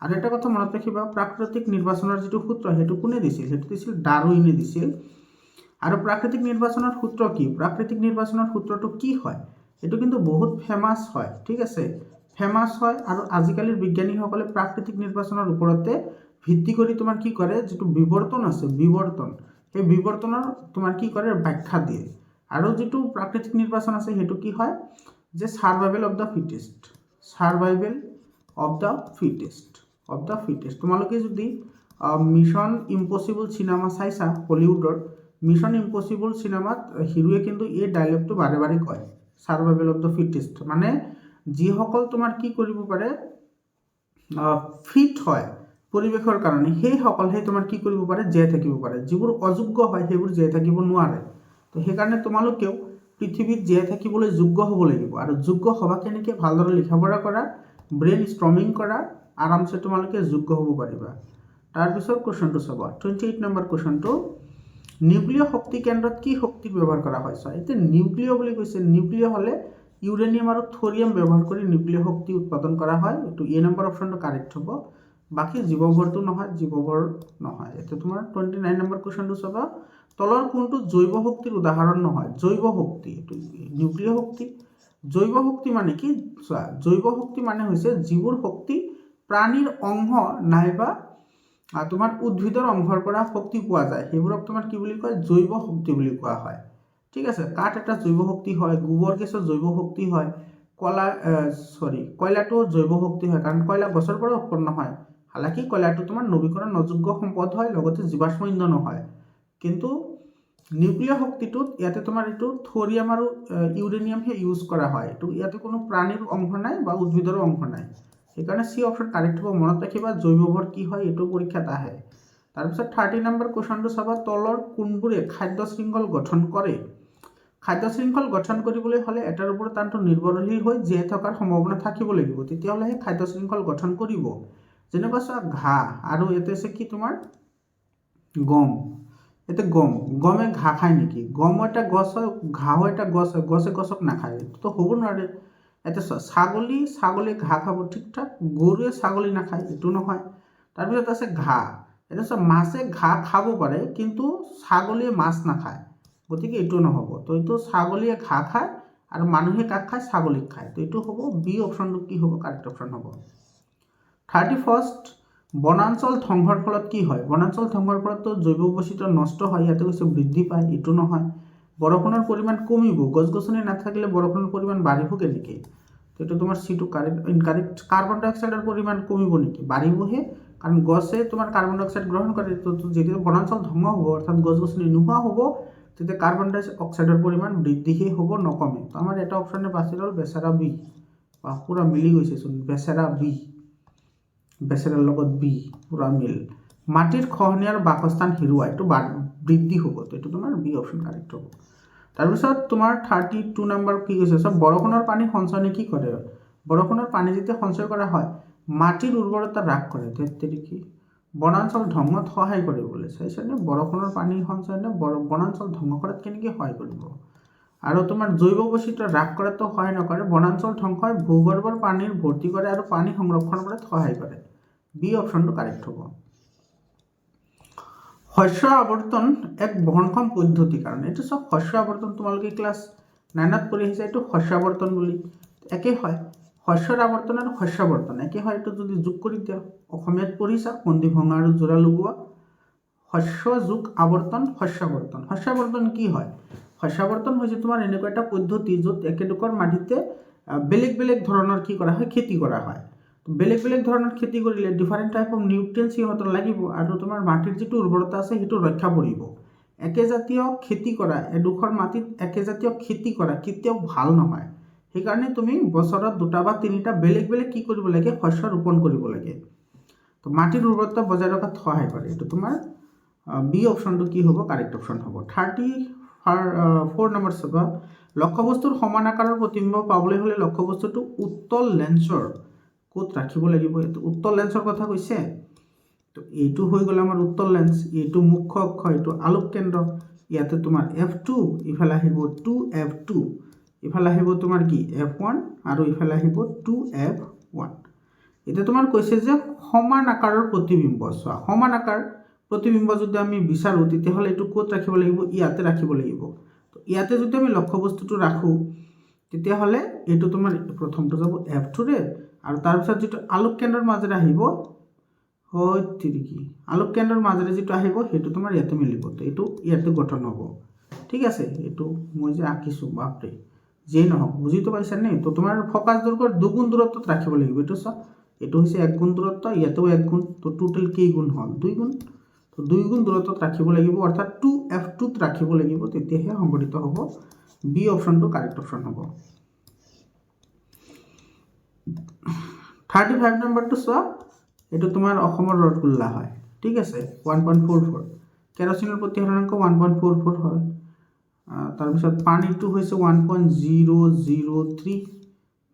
আৰু এটা কথা মনত ৰাখিবা, প্ৰাকৃতিক নিৰ্বাচনৰ যিটো সূত্ৰ সেইটো কোনে দিছিল? সেইটো দিছিল ডাৰউইনে দিছিল। আৰু প্ৰাকৃতিক নিৰ্বাচনৰ সূত্ৰ কি? প্ৰাকৃতিক নিৰ্বাচনৰ সূত্ৰটো কি হয়? এইটো কিন্তু বহুত ফেমাছ হয়। ঠিক আছে, ফেমাছ হয়। আৰু আজিকালিৰ বিজ্ঞানীসকলে প্ৰাকৃতিক নিৰ্বাচনৰ ওপৰতে ভিত্তি কৰি তোমাৰ কি কৰে? যিটো বিৱৰ্তন আছে, সেই বিৱৰ্তনৰ তোমাৰ কি কৰে? ব্যাখ্যা দিয়ে। আৰু যিটো প্ৰাকৃতিক নিৰ্বাচন আছে সেইটো কি হয়? যে সাৰ্ভাইভেল অফ দ্য ফিটেষ্ট। তোমালোকে যদি মিছন ইম্পচিবল চিনেমা চাইছা হলিউডৰ, মিছন ইম্পচিবল চিনেমাত হিৰোৱে কিন্তু এই ডাইলগটো বাৰে বাৰে কয়, সাৰ্ভাইভেল অফ দ্য ফিটেষ্ট। মানে যিসকল তোমাৰ কি কৰিব পাৰে? ফিট হয় পৰিৱেশৰ কাৰণে, সেইসকলহে তোমাৰ কি কৰিব পাৰে? জীয়াই থাকিব পাৰে। যিবোৰ অযোগ্য হয় সেইবোৰ জীয়াই থাকিব নোৱাৰে। তো সেইকাৰণে তোমালোকেও পৃথিৱীত জীয়াই থাকিবলৈ যোগ্য হ'ব লাগিব, আৰু যোগ্য হ'বা কেনেকৈ? ভালদৰে লিখা পঢ়া কৰা, ব্ৰেইন ষ্ট্ৰমিং কৰা, আৰামছে তোমালোকে যোগ্য হ'ব পাৰিবা। তাৰপিছত কুৱেশ্যনটো চাবা, 28 নম্বৰ কুৱেশ্যনটো, নিউক্লিয় শক্তি কেন্দ্ৰত কি শক্তি ব্যৱহাৰ কৰা হয়? চোৱা, এতিয়া নিউক্লিয় বুলি কৈছে, নিউক্লিয় হ'লে ইউৰেনিয়াম আৰু থৰিয়াম ব্যৱহাৰ কৰি নিউক্লিয় শক্তি উৎপাদন কৰা হয়। এইটো এ নম্বৰ অপশ্যনটো কাৰেক্ট হ'ব। বাকী জীৱভৰটো নহয়, জীৱভৰ নহয়। এতিয়া তোমাৰ 29 নম্বৰ কুৱেশ্যনটো চাবা, তলৰ কোনটো জৈৱ শক্তিৰ উদাহৰণ নহয়? জৈৱ শক্তি, এইটো নিউক্লিয় শক্তি। জৈৱ শক্তি মানে কি? চোৱা, জৈৱ শক্তি মানে হৈছে যিবোৰ শক্তি প্ৰাণীৰ অংশ নাইবা তোমাৰ উদ্ভিদৰ অংশৰ পৰা শক্তি পোৱা যায়, সেইবোৰক তোমাৰ কি বুলি কয়? জৈৱ শক্তি বুলি কোৱা হয়। ঠিক আছে, কাঠ এটা জৈৱ শক্তি হয়, গোবৰ গেছৰ জৈৱ শক্তি হয়, কয়লাটো জৈৱ শক্তি হয়, কাৰণ কয়লা গছৰ পৰা উৎপন্ন হয়। হালাকি কয়লাটো তোমাৰ নৱীকৰণযোগ্য সম্পদ হয়, লগতে জীৱাশ্ম ইন্ধনো হয়। কিন্তু নিউক্লিয় শক্তিটোত ইয়াতে তোমাৰ এইটো থৰিয়াম আৰু ইউৰেনিয়ামহে ইউজ কৰা হয়। এইটো ইয়াতে কোনো প্ৰাণীৰ অংশ নাই বা উদ্ভিদৰো অংশ নাই। সেইকাৰণে চি অপশ্যন কাৰেক্ট হ'ব। মনত ৰাখিবা জৈৱভৰ কি হয়, এইটো পৰীক্ষাত আহে। তাৰপিছত 30 নম্বৰ কুৱেশ্যনটো চাবা, তলৰ কোনবোৰে খাদ্য শৃংখল গঠন কৰে? খাদ্য শৃংখল গঠন কৰিবলৈ হ'লে এটাৰ ওপৰত আনটো নিৰ্ভৰশীল হৈ জীয়াই থকাৰ সম্ভাৱনা থাকিব লাগিব, তেতিয়াহ'লেহে খাদ্য শৃংখল গঠন কৰিব। যেনেকুৱা চোৱা, ঘাঁহ, আৰু ইয়াতে আছে কি তোমাৰ গম। এতিয়া গমে ঘাঁহ খায় নেকি? গমো এটা গছ হয়, ঘাঁহো এটা গছ হয়, গছে গছক নাখায়, এইটোতো হ'ব নোৱাৰে। এতিয়া চোৱা, ছাগলী ঘাঁহ খাব, ঠিক ঠাক। গৰুৱে ছাগলী নাখায়, এইটো নহয়। তাৰপিছত আছে ঘাঁহ। এতিয়া চোৱা, মাছে ঘাঁহ খাব পাৰে, কিন্তু ছাগলীয়ে মাছ নাখায়, গতিকে এইটো নহ'ব। তো এইটো ছাগলীয়ে ঘাঁহ খায় আৰু মানুহে কাক খায়? ছাগলীক খায়। তো এইটো হ'ব বি অপশ্যনটো কি হ'ব? কাৰেক্ট অপশ্যন হ'ব। 31st, বনাঞ্চল ধ্বংসৰ ফলত কি হয়? বনাঞ্চল ধ্বংসৰ ফলততো জৈৱ বৈচিত্ৰ্য নষ্ট হয়, ইয়াতে কৈছে বৃদ্ধি পায়, এইটো নহয়। বৰষুণৰ পৰিমাণ কমিব, গছ গছনি নাথাকিলে বৰষুণৰ পৰিমাণ বাঢ়িব কেনেকৈ? তো এইটো তোমাৰ চিটো ইনকাৰেক্ট। কাৰ্বন ডাই অক্সাইডৰ পৰিমাণ কমিব নেকি? বাঢ়িবহে, কাৰণ গছে তোমাৰ কাৰ্বন ডাই অক্সাইড গ্ৰহণ কৰে। তো যেতিয়া বনাঞ্চল ধ্বংস হ'ব, অৰ্থাৎ গছ গছনি নোহোৱা হ'ব, তেতিয়া কাৰ্বন ডাই অক্সাইডৰ পৰিমাণ বৃদ্ধিহে হ'ব, নকমে। তো আমাৰ এটা অপশ্যনে বাছি গ'ল, বেচেৰা বি। বা পুৰা মিলি গৈছেচোন, বেচেৰা বি, বেচেৰাৰ লগত বি পুৰা মিল। মাটিৰ খহনীয়া আৰু বাসস্থান হেৰুৱাই, এইটো বৃদ্ধি হ'ব, তো এইটো তোমাৰ বি অপশ্যন কাৰেক্ট হ'ব। তাৰপিছত তোমাৰ 32 নম্বৰ কি কৈছে? চব বৰষুণৰ পানী সঞ্চয়নে কি কৰে? বৰষুণৰ পানী যেতিয়া সঞ্চয় কৰা হয়, মাটিৰ উৰ্বৰতা হ্ৰাস কৰে। কি বনাঞ্চল ধ্বংসত সহায় কৰে বোলে। চাইছানে? বৰষুণৰ পানী সঞ্চয়নে বনাঞ্চল ধ্বংস কৰাত কেনেকৈ সহায় কৰিব? আৰু তোমাৰ জৈৱ বৈচিত্ৰ্য হ্ৰাস কৰাতো সহায় নকৰে। বনাঞ্চল ধ্বংসই ভূগৰ্ভৰ পানীৰ ভৰ্তি কৰে আৰু পানী সংৰক্ষণ কৰাত সহায় কৰে। বি অপশ্যনটো কাৰেক্ট হ'ব। শস্য আৱৰ্তন এক বহনক্ষম পদ্ধতি, কাৰণ এইটো চব শস্য আৱৰ্তন তোমালোকে ক্লাছ 9ত পঢ়ি আহিছে, এইটো শস্য আৱৰ্তন বুলি একেই হয়। শস্যৰ আৱৰ্তন আৰু শস্য আৱৰ্তন একে হয়। এইটো যদি যোগ কৰি দিয়া, অসমীয়াত পঢ়িছা, সন্ধি ভঙা আৰু যোৰা লগোৱা, শস্য যোগ আৱৰ্তন, শস্য আৱৰ্তন। শস্য আৱৰ্তন কি হয়? শস্য আৱৰ্তন হৈছে তোমাৰ এনেকুৱা এটা পদ্ধতি য'ত একেডোখৰ মাটিতে বেলেগ বেলেগ ধৰণৰ কি কৰা হয়? খেতি কৰা হয়। বেলেগ বেলেগ ধৰণৰ খেতি কৰিলে ডিফাৰেণ্ট টাইপ অফ নিউট্ৰিয়েণ্টছ সিহঁতৰ লাগিব, আৰু তোমাৰ মাটিৰ যিটো উৰ্বৰতা আছে সেইটো ৰক্ষা পৰিব। একেজাতীয় খেতি কৰা, এডোখৰ মাটিত একেজাতীয় খেতি কৰা কেতিয়াও ভাল নহয়। সেইকাৰণে তুমি বছৰত 2টা বা 3টা বেলেগ বেলেগ কি কৰিব লাগে? শস্য ৰোপণ কৰিব লাগে। তো মাটিৰ উৰ্বৰতা বজাই ৰখাত সহায় কৰে। এইটো তোমাৰ বি অপশ্যনটো কি হ'ব? কাৰেক্ট অপশ্যন হ'ব। 34 নম্বৰ চাবা, লক্ষ্যবস্তুৰ সমান আকাৰৰ প্ৰতিবিম্ব পাবলৈ হ'লে লক্ষ্যবস্তুটো উত্তল লেন্সৰ ক'ত ৰাখিব লাগিব? এইটো উত্তল লেন্সৰ কথা কৈছে। তো এইটো হৈ গ'ল আমাৰ উত্তল লেন্স, এইটো মুখ্য অক্ষ, এইটো আলোক কেন্দ্ৰ। ইয়াতে তোমাৰ F2, ইফালে আহিব 2F2, ইফালে আহিব তোমাৰ কি? F1, আৰু ইফালে আহিব 2F1। এতিয়া তোমাৰ কৈছে যে সমান আকাৰৰ প্ৰতিবিম্ব। চোৱা, সমান আকাৰ প্ৰতিবিম্ব যদি আমি বিচাৰোঁ, তেতিয়াহ'লে এইটো ক'ত ৰাখিব লাগিব? ইয়াতে ৰাখিব লাগিব। তো ইয়াতে যদি আমি লক্ষ্যবস্তুটো ৰাখোঁ, তেতিয়াহ'লে এইটো তোমাৰ প্ৰথমটো যাব F2ৰে, আৰু তাৰপিছত যিটো আলোক কেন্দ্ৰৰ মাজেৰে আহিব, আলোক কেন্দ্ৰৰ মাজেৰে যিটো আহিব সেইটো তোমাৰ ইয়াতে মিলিব। তো এইটো ইয়াতে গঠন হ'ব। ঠিক আছে, এইটো মই যে আঁকিছোঁ, বাপৰে, যেই নহওক বুজিতো পাইছানে? তো তোমাৰ ফকাছ দৈৰ্ঘ্যৰ 2 গুণ দূৰত্বত ৰাখিব লাগিব। এইটো চোৱা, এইটো হৈছে 1 গুণ দূৰত্ব, ইয়াতেও 1 গুণ, তো টোটেল কেই গুণ হ'ল? 2 গুণ। তো 2 গুণ দূৰত্বত ৰাখিব লাগিব, অৰ্থাৎ 2F2ত ৰাখিব লাগিব, তেতিয়াহে সংঘটিত হ'ব। বি অপশ্যনটো কাৰেক্ট অপশ্যন হ'ব। 35 নম্বৰটো চোৱা, এইটো তোমাৰ অসমৰ ৰসগোল্লা হয়। ঠিক আছে, 1.44। কেৰচিনৰ প্ৰতিহৰণাংক 1.44 হয়। তাৰপিছত পানীটো হৈছে 1.003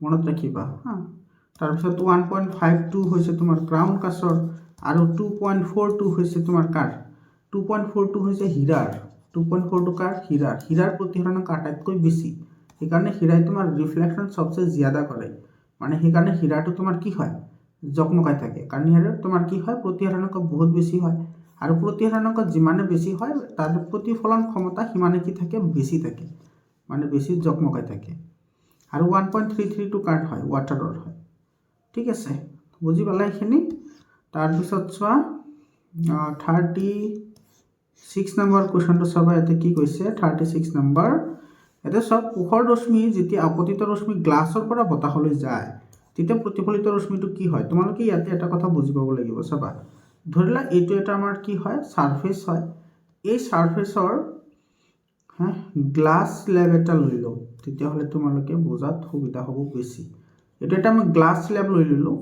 মনত ৰাখিবা হা। তাৰপিছত 1.52 হৈছে তোমাৰ ক্ৰাউন কাছৰ আৰু 2.42 হৈছে তোমাৰ কাৰ 2.42 হৈছে হীৰাৰ 2.42 কাৰ হীৰাৰ প্ৰতিসৰণক আটাইতকৈ বেছি সেইকাৰণে হীৰাই তোমাৰ ৰিফ্লেকশ্যন সবচে জ্যাদা কৰে মানে সেইকাৰণে হীৰাটো তোমাৰ কি হয় জকমকাই থাকে কাৰণ ইয়াৰ তোমাৰ কি হয় প্ৰতিসৰণক বহুত বেছি হয় আৰু প্ৰতিসৰণক যিমানে বেছি হয় তাৰ প্ৰতিফলন ক্ষমতা সিমানে কি থাকে বেছি থাকে মানে বেছি জকমকাই থাকে আৰু 1.33 টো কাৰ হয় ৱাটাৰৰ হয় ঠিক আছে বুজি পালা এইখিনি তাৰপিছত চোৱা 36 নম্বৰ কোৱেশ্যনটো চাবা ইয়াতে কি কৈছে 36 নম্বৰ ইয়াতে সব পোহৰ ৰশ্মি যেতিয়া আপতিত ৰশ্মি গ্লাছৰ পৰা বতাহলৈ যায় তেতিয়া প্ৰতিফলিত ৰশ্মিটো কি হয় তোমালোকে ইয়াতে এটা কথা বুজি পাব লাগিব চাবা ধৰিলা এইটো এটা আমাৰ কি হয় সাৰফেস হয় এই সাৰফেসৰ হ্যাঁ গ্লাছ স্ল্যাব এটা লৈ লও তেতিয়াহ'লে তোমালোকে বুজাত সুবিধা হ'ব বেছি এটা এটা আমি গ্লাছ স্ল্যাব লৈ ললো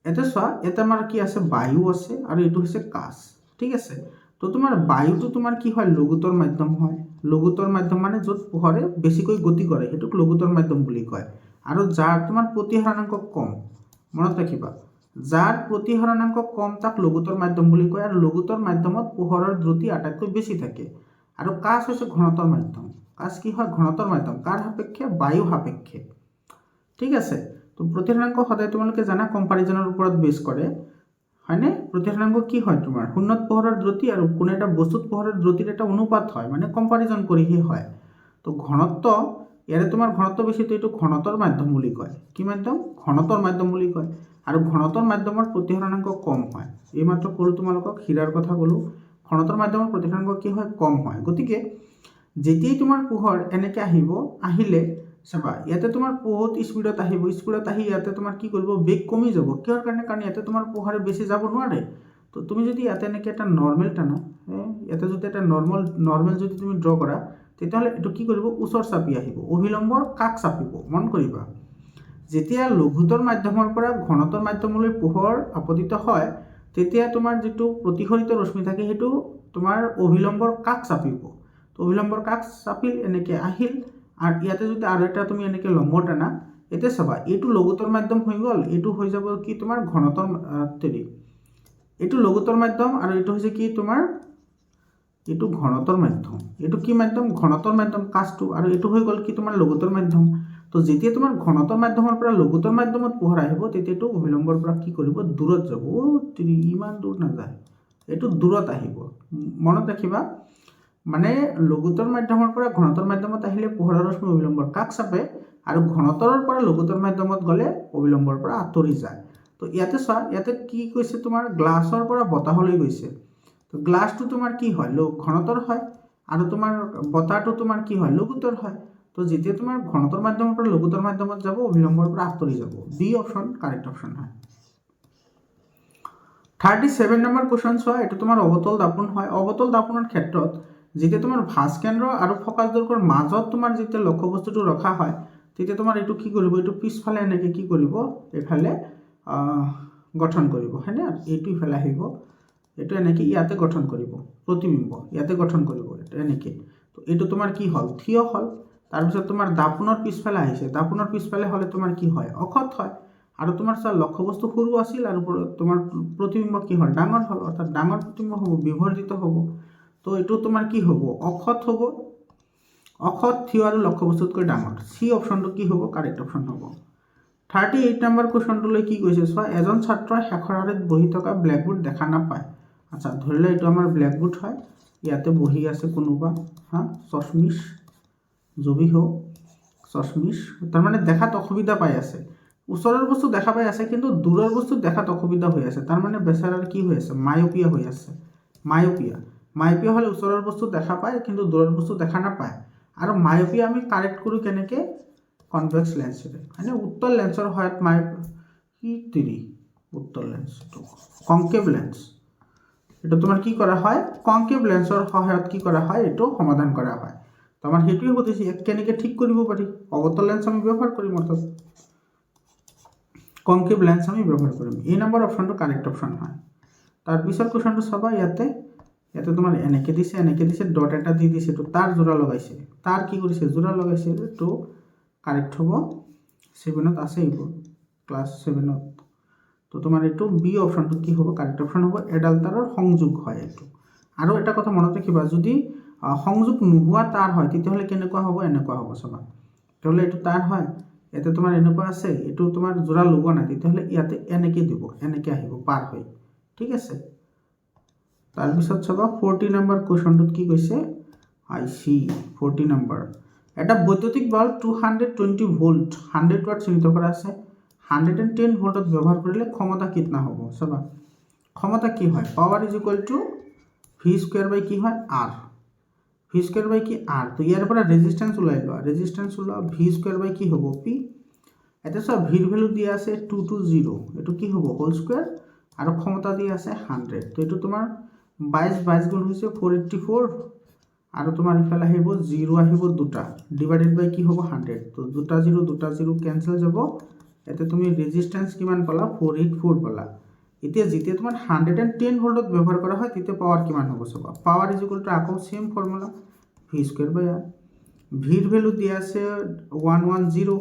এটা চোৱা এটা আমাৰ কি আছে বায়ু আছে আৰু এইটো হৈছে কাঁচ ঠিক আছে তো তোমাৰ বায়ুটো তোমাৰ কি হয় লঘুতৰ মাধ্যম হয় লঘুতৰ মাধ্যম মানে য'ত পোহৰে বেছিকৈ গতি কৰে সেইটোক লঘুতৰ মাধ্যম বুলি কয় আৰু যাৰ তোমাৰ প্ৰতিসৰণাংক কম মনত ৰাখিবা যাৰ প্ৰতিসৰণাংক কম তাক লঘুতৰ মাধ্যম বুলি কয় আৰু লঘুতৰ মাধ্যমত পোহৰৰ দ্ৰুতি আটাইতকৈ বেছি থাকে আৰু কাঁচ হৈছে ঘনতৰ মাধ্যম কাঁচ কি হয় ঘনতৰ মাধ্যম কাৰ সাপেক্ষে বায়ু সাপেক্ষে ঠিক আছে তো প্ৰতিসৰণাংক সদায় তোমালোকে জানা কম্পাৰিজনৰ ওপৰত বেছ কৰে হয়নে প্ৰতিসৰণাংক কি হয় তোমাৰ শূন্যত পোহৰৰ দ্ৰুতি আৰু কোনো এটা বস্তুত পোহৰৰ দ্ৰুতিৰ এটা অনুপাত হয় মানে কম্পাৰিজন কৰিহে হয় তো ঘনত্ব ইয়াৰে তোমাৰ ঘনত্ব বেছি তো এইটো ঘনতৰ মাধ্যম বুলি কয় কি মাধ্যম ঘনতৰ মাধ্যম বুলি কয় আৰু ঘনতৰ মাধ্যমৰ প্ৰতিসৰণাংক কম হয় এইমাত্ৰ ক'লো তোমালোকক হীৰাৰ কথা ক'লো ঘনতৰ মাধ্যমৰ প্ৰতিসৰণাংক কি হয় কম হয় গতিকে যেতিয়াই তোমাৰ পোহৰ এনেকে আহিলে চাবা ইয়াতে তোমাৰ বহুত স্পীডত আহিব স্পীডত আহি ইয়াতে তোমাৰ কি কৰিব বেগ কমি যাব কিহৰ কাৰণে কাৰণ ইয়াতে তোমাৰ পোহৰে বেছি যাব নোৱাৰে তো তুমি যদি ইয়াতে এনেকে এটা নৰ্মেল টানা ইয়াতে যদি এটা নৰ্মেল যদি তুমি ড্ৰ কৰা তেতিয়াহ'লে এইটো কি কৰিব ওচৰ চাপি আহিব অভিলম্বৰ কাষ চাপিব মন কৰিবা যেতিয়া লঘুতৰ মাধ্যমৰ পৰা ঘনতৰ মাধ্যমলৈ পোহৰ আপতিত হয় তেতিয়া তোমাৰ যিটো প্ৰতিফলিত ৰশ্মি থাকে সেইটো তোমাৰ অভিলম্বৰ কাষ চাপিব তো অভিলম্বৰ কাষ চাপিল এনেকে আহিল আৰ ইয়াতে যদি আৰ এটা তুমি এনেকে লম্ব টানা এতে চাবা এইটো লঘুতৰ মাধ্যম হৈ গ'ল এইটো হৈ যাব কি তোমাৰ ঘনতৰ এইটো লঘুতৰ মাধ্যম আৰু এইটো হৈছে কি তোমাৰ এইটো ঘনতৰ মাধ্যম এইটো কি মাধ্যম ঘনতৰ মাধ্যম কাঁচটো আৰু এইটো হৈ গ'ল কি তোমাৰ লঘুতৰ মাধ্যম তো যেতিয়া তোমাৰ ঘনতৰ মাধ্যমৰ পৰা লঘুতৰ মাধ্যমত পোহৰ আহিব তেতিয়াটো অভিলম্বৰ পৰা কি কৰিব দূৰত যাব ইমান দূৰ নাযায় এইটো দূৰত আহিব মনত ৰাখিবা মানে লঘুতৰ মাধ্যমৰ পৰা ঘনতৰ মাধ্যমত আহিলে পোহৰৰ ৰশ্মি অভিলম্বৰ কাষ চাপে আৰু ঘনতৰৰ পৰা লঘুতৰ মাধ্যমত গ'লে অভিলম্বৰ পৰা আঁতৰি যায় তো ইয়াতে চোৱা ইয়াতে কি কৈছে তোমাৰ গ্লাছৰ পৰা বতাহলৈ গৈছে তো গ্লাছটো তোমাৰ কি হয় ঘনতৰ হয় আৰু তোমাৰ বতাহটো তোমাৰ কি হয় লঘুতৰ হয় তো যেতিয়া তোমাৰ ঘনতৰ মাধ্যমৰ পৰা লঘুতৰ মাধ্যমত যাব অভিলম্বৰ পৰা আঁতৰি যাব বি অপশন কাৰেক্ট অপশন হয় 37 নম্বৰ কোৱেশ্চন চোৱা এটা তোমাৰ অবতল দাপন হয় অবতল দাপনৰ ক্ষেত্ৰত যেতিয়া তোমাৰ ভাঁজ কেন্দ্ৰ আৰু ফকাছ দৈৰ্ঘ্যৰ মাজত তোমাৰ যেতিয়া লক্ষ্যবস্তুটো ৰখা হয় তেতিয়া তোমাৰ এইটো কি কৰিব এইটো পিছফালে এনেকে কি কৰিব এফালে গঠন কৰিব হয়নে এইটো ইফালে আহিব এইটো এনেকে ইয়াতে গঠন কৰিব প্ৰতিবিম্ব ইয়াতে গঠন কৰিব এটা এনেকে তো এইটো তোমাৰ কি হল থিয় হল তাৰপিছত তোমাৰ দাপনৰ পিছফালে আহিছে দাপনৰ পিছফালে হলে তোমাৰ কি হয় অক্ষত হয় আৰু তোমাৰ চা লক্ষ্যবস্তু সৰু আছিল আৰু তোমাৰ প্ৰতিবিম্ব কি হল ডাঙৰ হল অৰ্থাৎ ডাঙৰ প্ৰতিবিম্ব হ'ব বিবৰ্ধিত হ'ব তো এইটো তোমাৰ কি হ'ব অক্ষত হ'ব অক্ষত থিয় আৰু লক্ষ্যবস্তুতকৈ ডাঙৰ সি অপশনটো কি হ'ব কাৰেক্ট অপশন হ'ব 38 নম্বৰ কোৱেশ্চনটোলৈ কি কৈছে চোৱা এজন ছাত্ৰই শেষৰ শাৰীত বহি থকা ব্ল্যাকবোৰ্ড দেখা নাপায় আচ্ছা ধৰিলে এইটো আমাৰ ব্ল্যাকবোৰ্ড হয় ইয়াতে বহি আছে কোনোবা হা চশমিশ জবি হো চশমিশ তাৰ মানে দেখাত অসুবিধা পাই আছে ওচৰৰ বস্তু দেখা পাই আছে কিন্তু দূৰৰ বস্তু দেখাত অসুবিধা হৈ আছে তাৰ মানে বেচাৰাৰ কি হৈ আছে মায়োপিয়া হৈ আছে মায়োপিয়া হলে ওচৰৰ বস্তু দেখা পায় কিন্তু দূৰৰ বস্তু দেখা নাপায় আৰু মায়োপিয়া আমি কাৰেক্ট কৰো কেনেকে কনভেক্স লেন্সৰে মানে উত্তল লেন্সৰ সহায়ত উত্তল লেন্সটো কনকেভ লেন্স এটা তোমাৰ কি কৰা হয় কনকেভ লেন্সৰ সহায়ত কি কৰা হয় এটো সমাধান কৰা হয় তো আমাৰ হেতুই বুজিছি কেনেকে ঠিক কৰিব পাৰি অবতল লেন্স আমি ব্যৱহাৰ কৰিম অৰ্থাৎ কনকেভ লেন্স আমি ব্যৱহাৰ কৰিম এই নম্বৰ অপশনটো কাৰেক্ট অপশন হয় তাৰ পিছৰ কোৱেশ্চনটো চাবা ইয়াতে ইয়াতে তোমাৰ এনেকৈ দিছে ডট এটা দি দিছে, তো তাৰ যোৰা লগাইছে, তাৰ কি কৰিছে যোৰা লগাইছে, তো কাৰেক্ট হ'ব 7ত আছে এইবোৰ ক্লাছ 7ত। তো তোমাৰ এইটো বি অপশ্যনটো কি হ'ব কাৰেক্ট অপশ্যন হ'ব, এডাল তাৰৰ সংযোগ হয় এইটো। আৰু এটা কথা মনত ৰাখিবা, যদি সংযোগ নোহোৱা তাৰ হয় তেতিয়াহ'লে কেনেকুৱা হ'ব, এনেকুৱা হ'ব চাবা। তেতিয়াহ'লে এইটো তাৰ হয়, ইয়াতে তোমাৰ এনেকুৱা আছে, এইটো তোমাৰ যোৰা লগোৱা নাই, তেতিয়াহ'লে ইয়াতে এনেকৈ দিব, এনেকৈ আহিব পাৰ হৈ, ঠিক আছে। তাৰপিছত চাবা 40 নম্বৰ কুৱেশ্যনটোত কি কৈছে, আই চি 40 নম্বৰ, এটা বৈদ্যুতিক বাল্ব 220 ভোল্ট 100 ওয়াট চিহ্নিত কৰা আছে, 110 ভোল্টত ব্যৱহাৰ কৰিলে ক্ষমতা কিতনা হ'ব চাবা। ক্ষমতা কি হয়, power is equal to V square by কি হয় আৰ, ভি স্কোয়াৰ বাই কি আৰ। তো ইয়াৰ পৰা ৰেজিষ্টেন্স ওলাই লোৱা, ৰেজিষ্টেন্স ওলোৱা ভি স্কোয়াৰ বাই কি হ'ব পি। এতিয়া চোৱা ভিৰ ভেলু দিয়া আছে 220, এইটো কি হ'ব হোল স্কোয়াৰ, আৰু ক্ষমতা দিয়া আছে 100। তো এইটো তোমাৰ 22 গুণ হৈছে 484, আৰু তোমাৰ ইফালে আহিব 0 আহিব দুটা, ডিভাইডেড বাই কি হ'ব 100। তো দুটা জিৰো কেনসেল যাব, ইয়াতে তুমি ৰেজিষ্টেন্স কিমান পালা 484 পালা। এতিয়া যেতিয়া তোমাৰ 110 ভোল্টত ব্যৱহাৰ কৰা হয় তেতিয়া পাৱাৰ কিমান হ'ব চাবা। পাৱাৰ ইজ ইকুয়াল টু আকৌ সেম ফৰ্মুলা ভি স্কোয়াৰ বাই আৰ, ভিৰ ভেলু দিয়া আছে 110,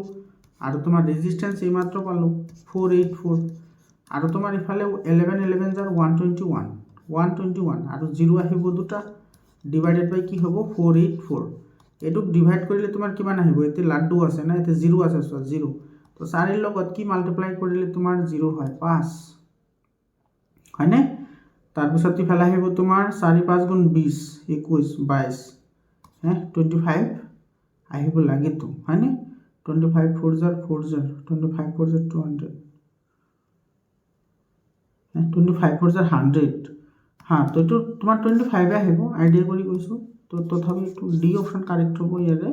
আৰু তোমাৰ ৰেজিষ্টেন্স এইমাত্ৰ পালোঁ 484, আৰু তোমাৰ ইফালে 11 যাৰ 121, আৰু 0 আহিব দুটা, ডিভাইডেড বাই কি হ'ব 484। এইটোক ডিভাইড কৰিলে তোমাৰ কিমান আহিব, এতিয়া লাড্ডু আছে না, এতিয়া 0 আছে চোৱা 0, তো 4ৰ লগত কি মাল্টিপ্লাই কৰিলে তোমাৰ 0 হয় 5, হয়নে। তাৰপিছত ইফালে আহিব তোমাৰ 4 5 গুণ 20 21 22 25 আহিব লাগেতো, হয়নে। 25 4 জাৰ 25 4 জাৰ 200, 25 4 জাৰ 100, তো এইটো তোমাৰ 25 আহিব, আইডিয়া কৰি কৈছোঁ। তো তথাপি এইটো ডি অপশ্যন কাৰেক্ট হ'ব, ইয়াৰে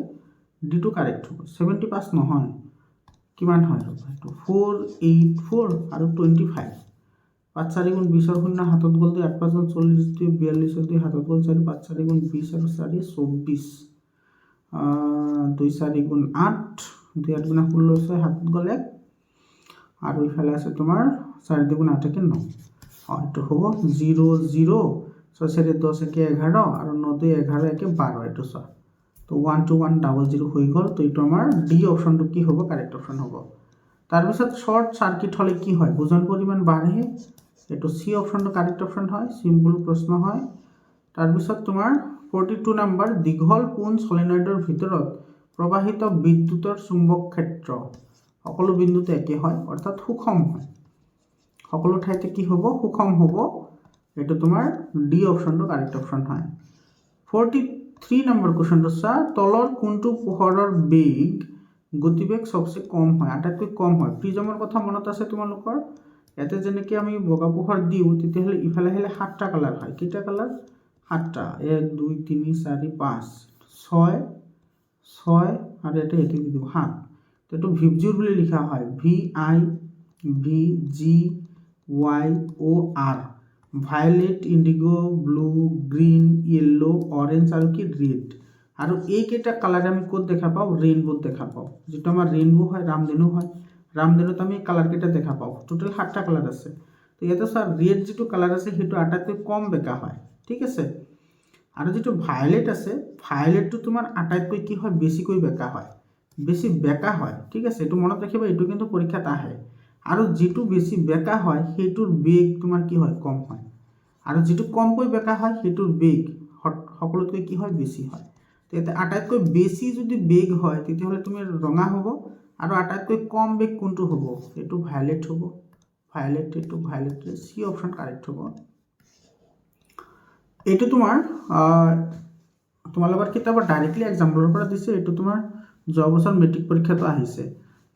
ডিটো কাৰেক্ট হ'ব। 75 নহয়, কিমান হয় এইটো 484 আৰু 25, 5 4 গুণ 20 শূন্য হাতত গ'ল 2, 8 5 গুণ 40 2, 42 2 হাতত গ'ল 4, 5 4 গুণ 20 আৰু 4 24, 2 4 গুণ 8, 2 8 গুণ 16 6 হাতত গ'ল 1, আৰু ইফালে আছে তোমাৰ 4 2 গুণ 8 একে 9, এইটো হ'ব 0 0, 6 4 10 একে 11, আৰু 9 2 11 একে 12, এইটো চোৱা। তো 1 2 1 0 0 হৈ গ'ল। তো এইটো আমাৰ ডি অপশ্যনটো কি হ'ব কাৰেক্ট অপশ্যন হ'ব। তাৰপিছত শ্বৰ্ট সাৰ্কিট হ'লে কি হয়, বুজন পৰিমাণ বাঢ়ে, এইটো সি অপশ্যনটো কাৰেক্ট অপশ্যন হয়, চিম্পল প্ৰশ্ন হয়। তাৰপিছত তোমাৰ 42 নম্বৰ, দীঘল পোন সলিনয়ডৰ ভিতৰত প্ৰবাহিত বিদ্যুতৰ চুম্বক ক্ষেত্ৰ সকলো বিন্দুতে একে হয়, অৰ্থাৎ সুষম হয়, সকলো ঠাইতে কি হ'ব সুষম হ'ব, এইটো তোমাৰ ডি অপশ্যনটো কাৰেক্ট অপশ্যন হয়। 43 নম্বৰ কুৱেশ্যনটো চোৱা, তলৰ কোনটো পোহৰৰ বেগ গতিবেগ সবচে কম হয়, আটাইতকৈ কম হয়। প্ৰিজমৰ কথা মনত আছে তোমালোকৰ, ইয়াতে যেনেকৈ আমি বগা পোহৰ দিওঁ তেতিয়াহ'লে ইফালে আহিলে 7টা কালাৰ হয়, কেইটা কালাৰ 7টা, 1 2 3 4 5 6 6, আৰু এটা দি দিব 7, তো এইটো ভিবজিউৰ বুলি লিখা হয়, VIVGYOR, violet indigo blue green yellow orange আৰু কি ৰেড। আৰু এইকেইটা কালাৰ আমি ক'ত দেখা পাওঁ, ৰেইনবোত দেখা পাওঁ, যিটো আমাৰ ৰেইনবো হয় ৰামধেনু হয়, ৰামধেনুত আমি কালাৰকেইটা দেখা পাওঁ, টোটেল 7টা কালাৰ আছে। তো ইয়াতে চোৱা ৰেড যিটো কালাৰ আছে সেইটো আটাইতকৈ কম বেকা হয়, ঠিক আছে। আৰু যিটো ভায়োলেট আছে, ভায়োলেটটো তোমাৰ আটাইতকৈ কি হয় বেছিকৈ বেকা হয়, বেছি বেকা হয়, ঠিক আছে। এইটো মনত ৰাখিবা, এইটো কিন্তু পৰীক্ষাত আহে। আৰু যিটো বেছি বেকা হয় সেইটোৰ বেগ তোমাৰ কি হয় কম হয়, আৰু যিটো কমকৈ বেকা হয় সেইটোৰ বেগ সকলোতকৈ কি হয় বেছি হয়। তেতিয়া আটাইতকৈ বেছি যদি বেগ হয় তেতিয়াহ'লে তুমি ৰঙা হ'ব, আৰু আটাইতকৈ কম বেগ কোনটো হ'ব, এইটো ভায়োলেট হ'ব, ভায়োলেট, এইটো ভায়োলেট, সি অপশ্যন কাৰেক্ট হ'ব। এইটো তোমালোকৰ কিতাপত ডাইৰেক্টলি এক্সাম্পলৰ পৰা দিছে, এইটো তোমাৰ যোৱা বছৰ মেট্ৰিক পৰীক্ষাটো আহিছে।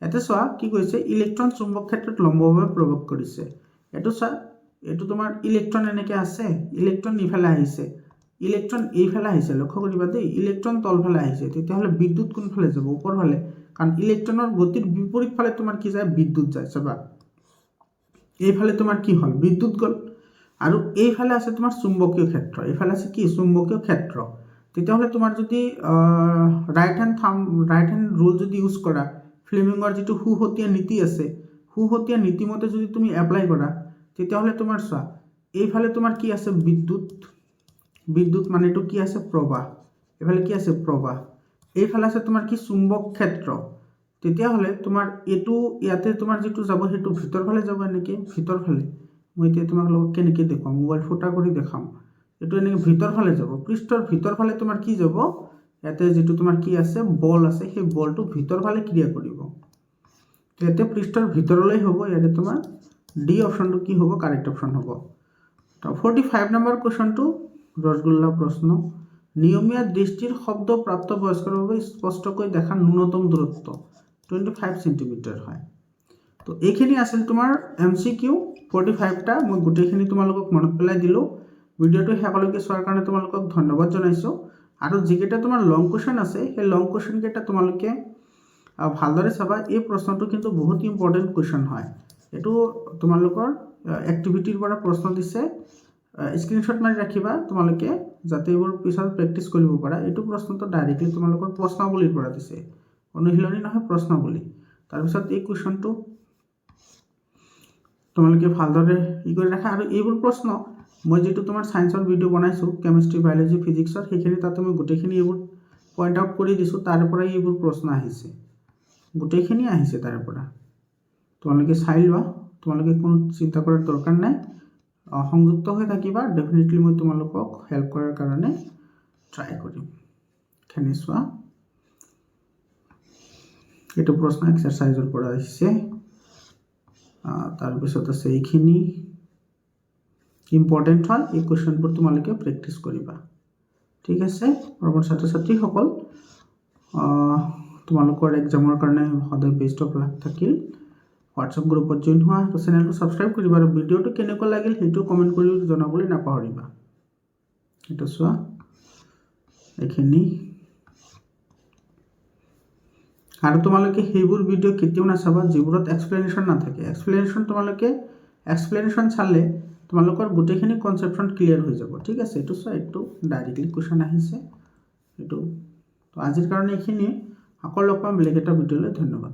ইয়াতে চোৱা কি কৈছে, ইলেক্ট্ৰন চুম্বক ক্ষেত্ৰত লম্বভাৱে প্ৰৱেশ কৰিছে, এইটো চোৱা, এইটো তোমাৰ ইলেক্ট্ৰন এনেকৈ আছে, ইলেক্ট্ৰন ইফালে আহিছে, ইলেক্ট্ৰন এইফালে আহিছে, লক্ষ্য কৰিবা দেই, ইলেক্ট্ৰন তলফালে আহিছে, তেতিয়াহ'লে বিদ্যুৎ কোনফালে যাব, ওপৰ ফালে, কাৰণ ইলেক্ট্ৰনৰ গতিৰ বিপৰীত ফালে তোমাৰ কি যায় বিদ্যুৎ যায়, চাবা এইফালে তোমাৰ কি হ'ল বিদ্যুৎ গ'ল, আৰু এইফালে আছে তোমাৰ চুম্বকীয় ক্ষেত্ৰ, এইফালে আছে কি চুম্বকীয় ক্ষেত্ৰ। তেতিয়াহ'লে তোমাৰ যদি ৰাইট হেণ্ড ৰুল যদি ইউজ কৰা, ফ্লেমিঙৰ যিটো সুহতীয়া নীতি আছে, সুহতীয়া নীতিমতে যদি তুমি এপ্লাই কৰা, তেতিয়াহ'লে তোমাৰ চোৱা এইফালে তোমাৰ কি আছে বিদ্যুৎ, বিদ্যুৎ মানেটো কি আছে প্ৰবাহ, এফালে কি আছে প্ৰবাহ, এইফালে আছে তোমাৰ কি চুম্বক ক্ষেত্ৰ। তেতিয়াহ'লে তোমাৰ এইটো ইয়াতে তোমাৰ যিটো যাব সেইটো ভিতৰ ফালে যাব, এনেকৈ ভিতৰ ফালে। মই এতিয়া তোমালোকক কেনেকৈ দেখুৱাম, মোবাইল ফুটা কৰি দেখাম। এইটো এনেকৈ ভিতৰ ফালে যাব, পৃষ্ঠৰ ভিতৰ ফালে তোমাৰ কি যাব, ইয়াতে যিটো তোমাৰ কি আছে বল আছে, সেই বলটো ভিতৰ ফালে ক্ৰিয়া কৰিব। ইয়াতে পৃষ্ঠৰ ভিতৰলৈ হ'ব, ইয়াতে তোমাৰ ডি অপশ্যনটো কি হ'ব, কাৰেক্ট অপশ্যন হ'ব। তো 45 নম্বৰ কুৱেশ্যনটো ৰসগোল্লা প্ৰশ্ন। নিয়মীয়া দৃষ্টিৰ শব্দ প্ৰাপ্ত বয়স্কৰ বাবে স্পষ্টকৈ দেখা ন্যূনতম দূৰত্ব 25 সেন্টিমিটাৰ হয়। তো এইখিনি আছিল তোমাৰ MCQ 45টা। মই গোটেইখিনি তোমালোকক মনত পেলাই দিলোঁ। ভিডিঅ'টো শেষলৈকে চোৱাৰ কাৰণে তোমালোকক ধন্যবাদ জনাইছোঁ। আৰু যিকেইটা তোমাৰ লং কুৱেশ্যন আছে, সেই লং কুৱেশ্যনকেইটা তোমালোকে ভালদৰে চাবা। এই প্ৰশ্নটো কিন্তু বহুত ইম্পৰ্টেণ্ট কুৱেশ্যন হয়। এইটো তোমালোকৰ এক্টিভিটিৰ পৰা প্ৰশ্ন দিছে, স্ক্ৰীনশ্বট মাৰি ৰাখিবা তোমালোকে, যাতে এইবোৰ পিছত প্ৰেক্টিছ কৰিব পাৰা। এইটো প্ৰশ্নটো ডাইৰেক্টলি তোমালোকৰ প্ৰশ্নাৱলীৰ পৰা দিছে, অনুশীলনী নহয়, প্ৰশ্নাৱলী। তাৰপিছত এই কুৱেশ্যনটো তোমালোকে ভালদৰে কৰি ৰাখা। আৰু এইবোৰ প্ৰশ্ন মই যিটো তোমাৰ ছায়েন্সৰ ভিডিঅ' বনাইছোঁ, কেমিষ্ট্ৰি, বায়'লজি, ফিজিক্সৰ, সেইখিনি তাতে মই গোটেইখিনি এইবোৰ পইণ্ট আউট কৰি দিছোঁ। তাৰে পৰাই এইবোৰ প্ৰশ্ন আহিছে, গোটেইখিনি আহিছে তাৰে পৰা। তোমালোকে চাই লোৱা, তোমালোকে কোনো চিন্তা কৰাৰ দৰকাৰ নাই, সংযুক্ত হৈ থাকিবা। ডেফিনেটলি মই তোমালোকক হেল্প কৰাৰ কাৰণে ট্ৰাই কৰিম। এইখিনি চোৱা, এইটো প্ৰশ্ন এক্সাৰচাইজৰ পৰা আহিছে। তাৰপিছত আছে এইখিনি ইম্পৰ্টেণ্ট হয়, এই কুৱেশ্যনবোৰ তোমালোকে প্ৰেক্টিছ কৰিবা। ঠিক আছে, মোৰ ছাত্ৰ ছাত্ৰীসকল, তোমালোকৰ এক্সামৰ কাৰণে সদায় বেষ্ট অফ লাক থাকিল। হোৱাটছএপ গ্ৰুপত জইন হোৱা, তো চেনেলটো ছাবস্ক্ৰাইব কৰিবা। আৰু ভিডিঅ'টো কেনেকুৱা লাগিল সেইটো কমেণ্ট কৰি জনাবলৈ নাপাহৰিবা। এইটো চোৱা, এইখিনি। আৰু তোমালোকে সেইবোৰ ভিডিঅ' কেতিয়াও নাচাবা যিবোৰত এক্সপ্লেনেশ্যন নাথাকে। এক্সপ্লেনেশ্যন চালে তোমালোকৰ গোটেইখিনি কনচেপশ্যন ক্লিয়াৰ হৈ যাব। ঠিক আছে, এইটো চোৱা, এইটো ডাইৰেক্টলি কুৱেশ্যন আহিছে এইটো। তো আজিৰ কাৰণে এইখিনিয়ে, আকৌ লগ পাম বেলেগ এটা ভিডিঅ'লৈ। ধন্যবাদ।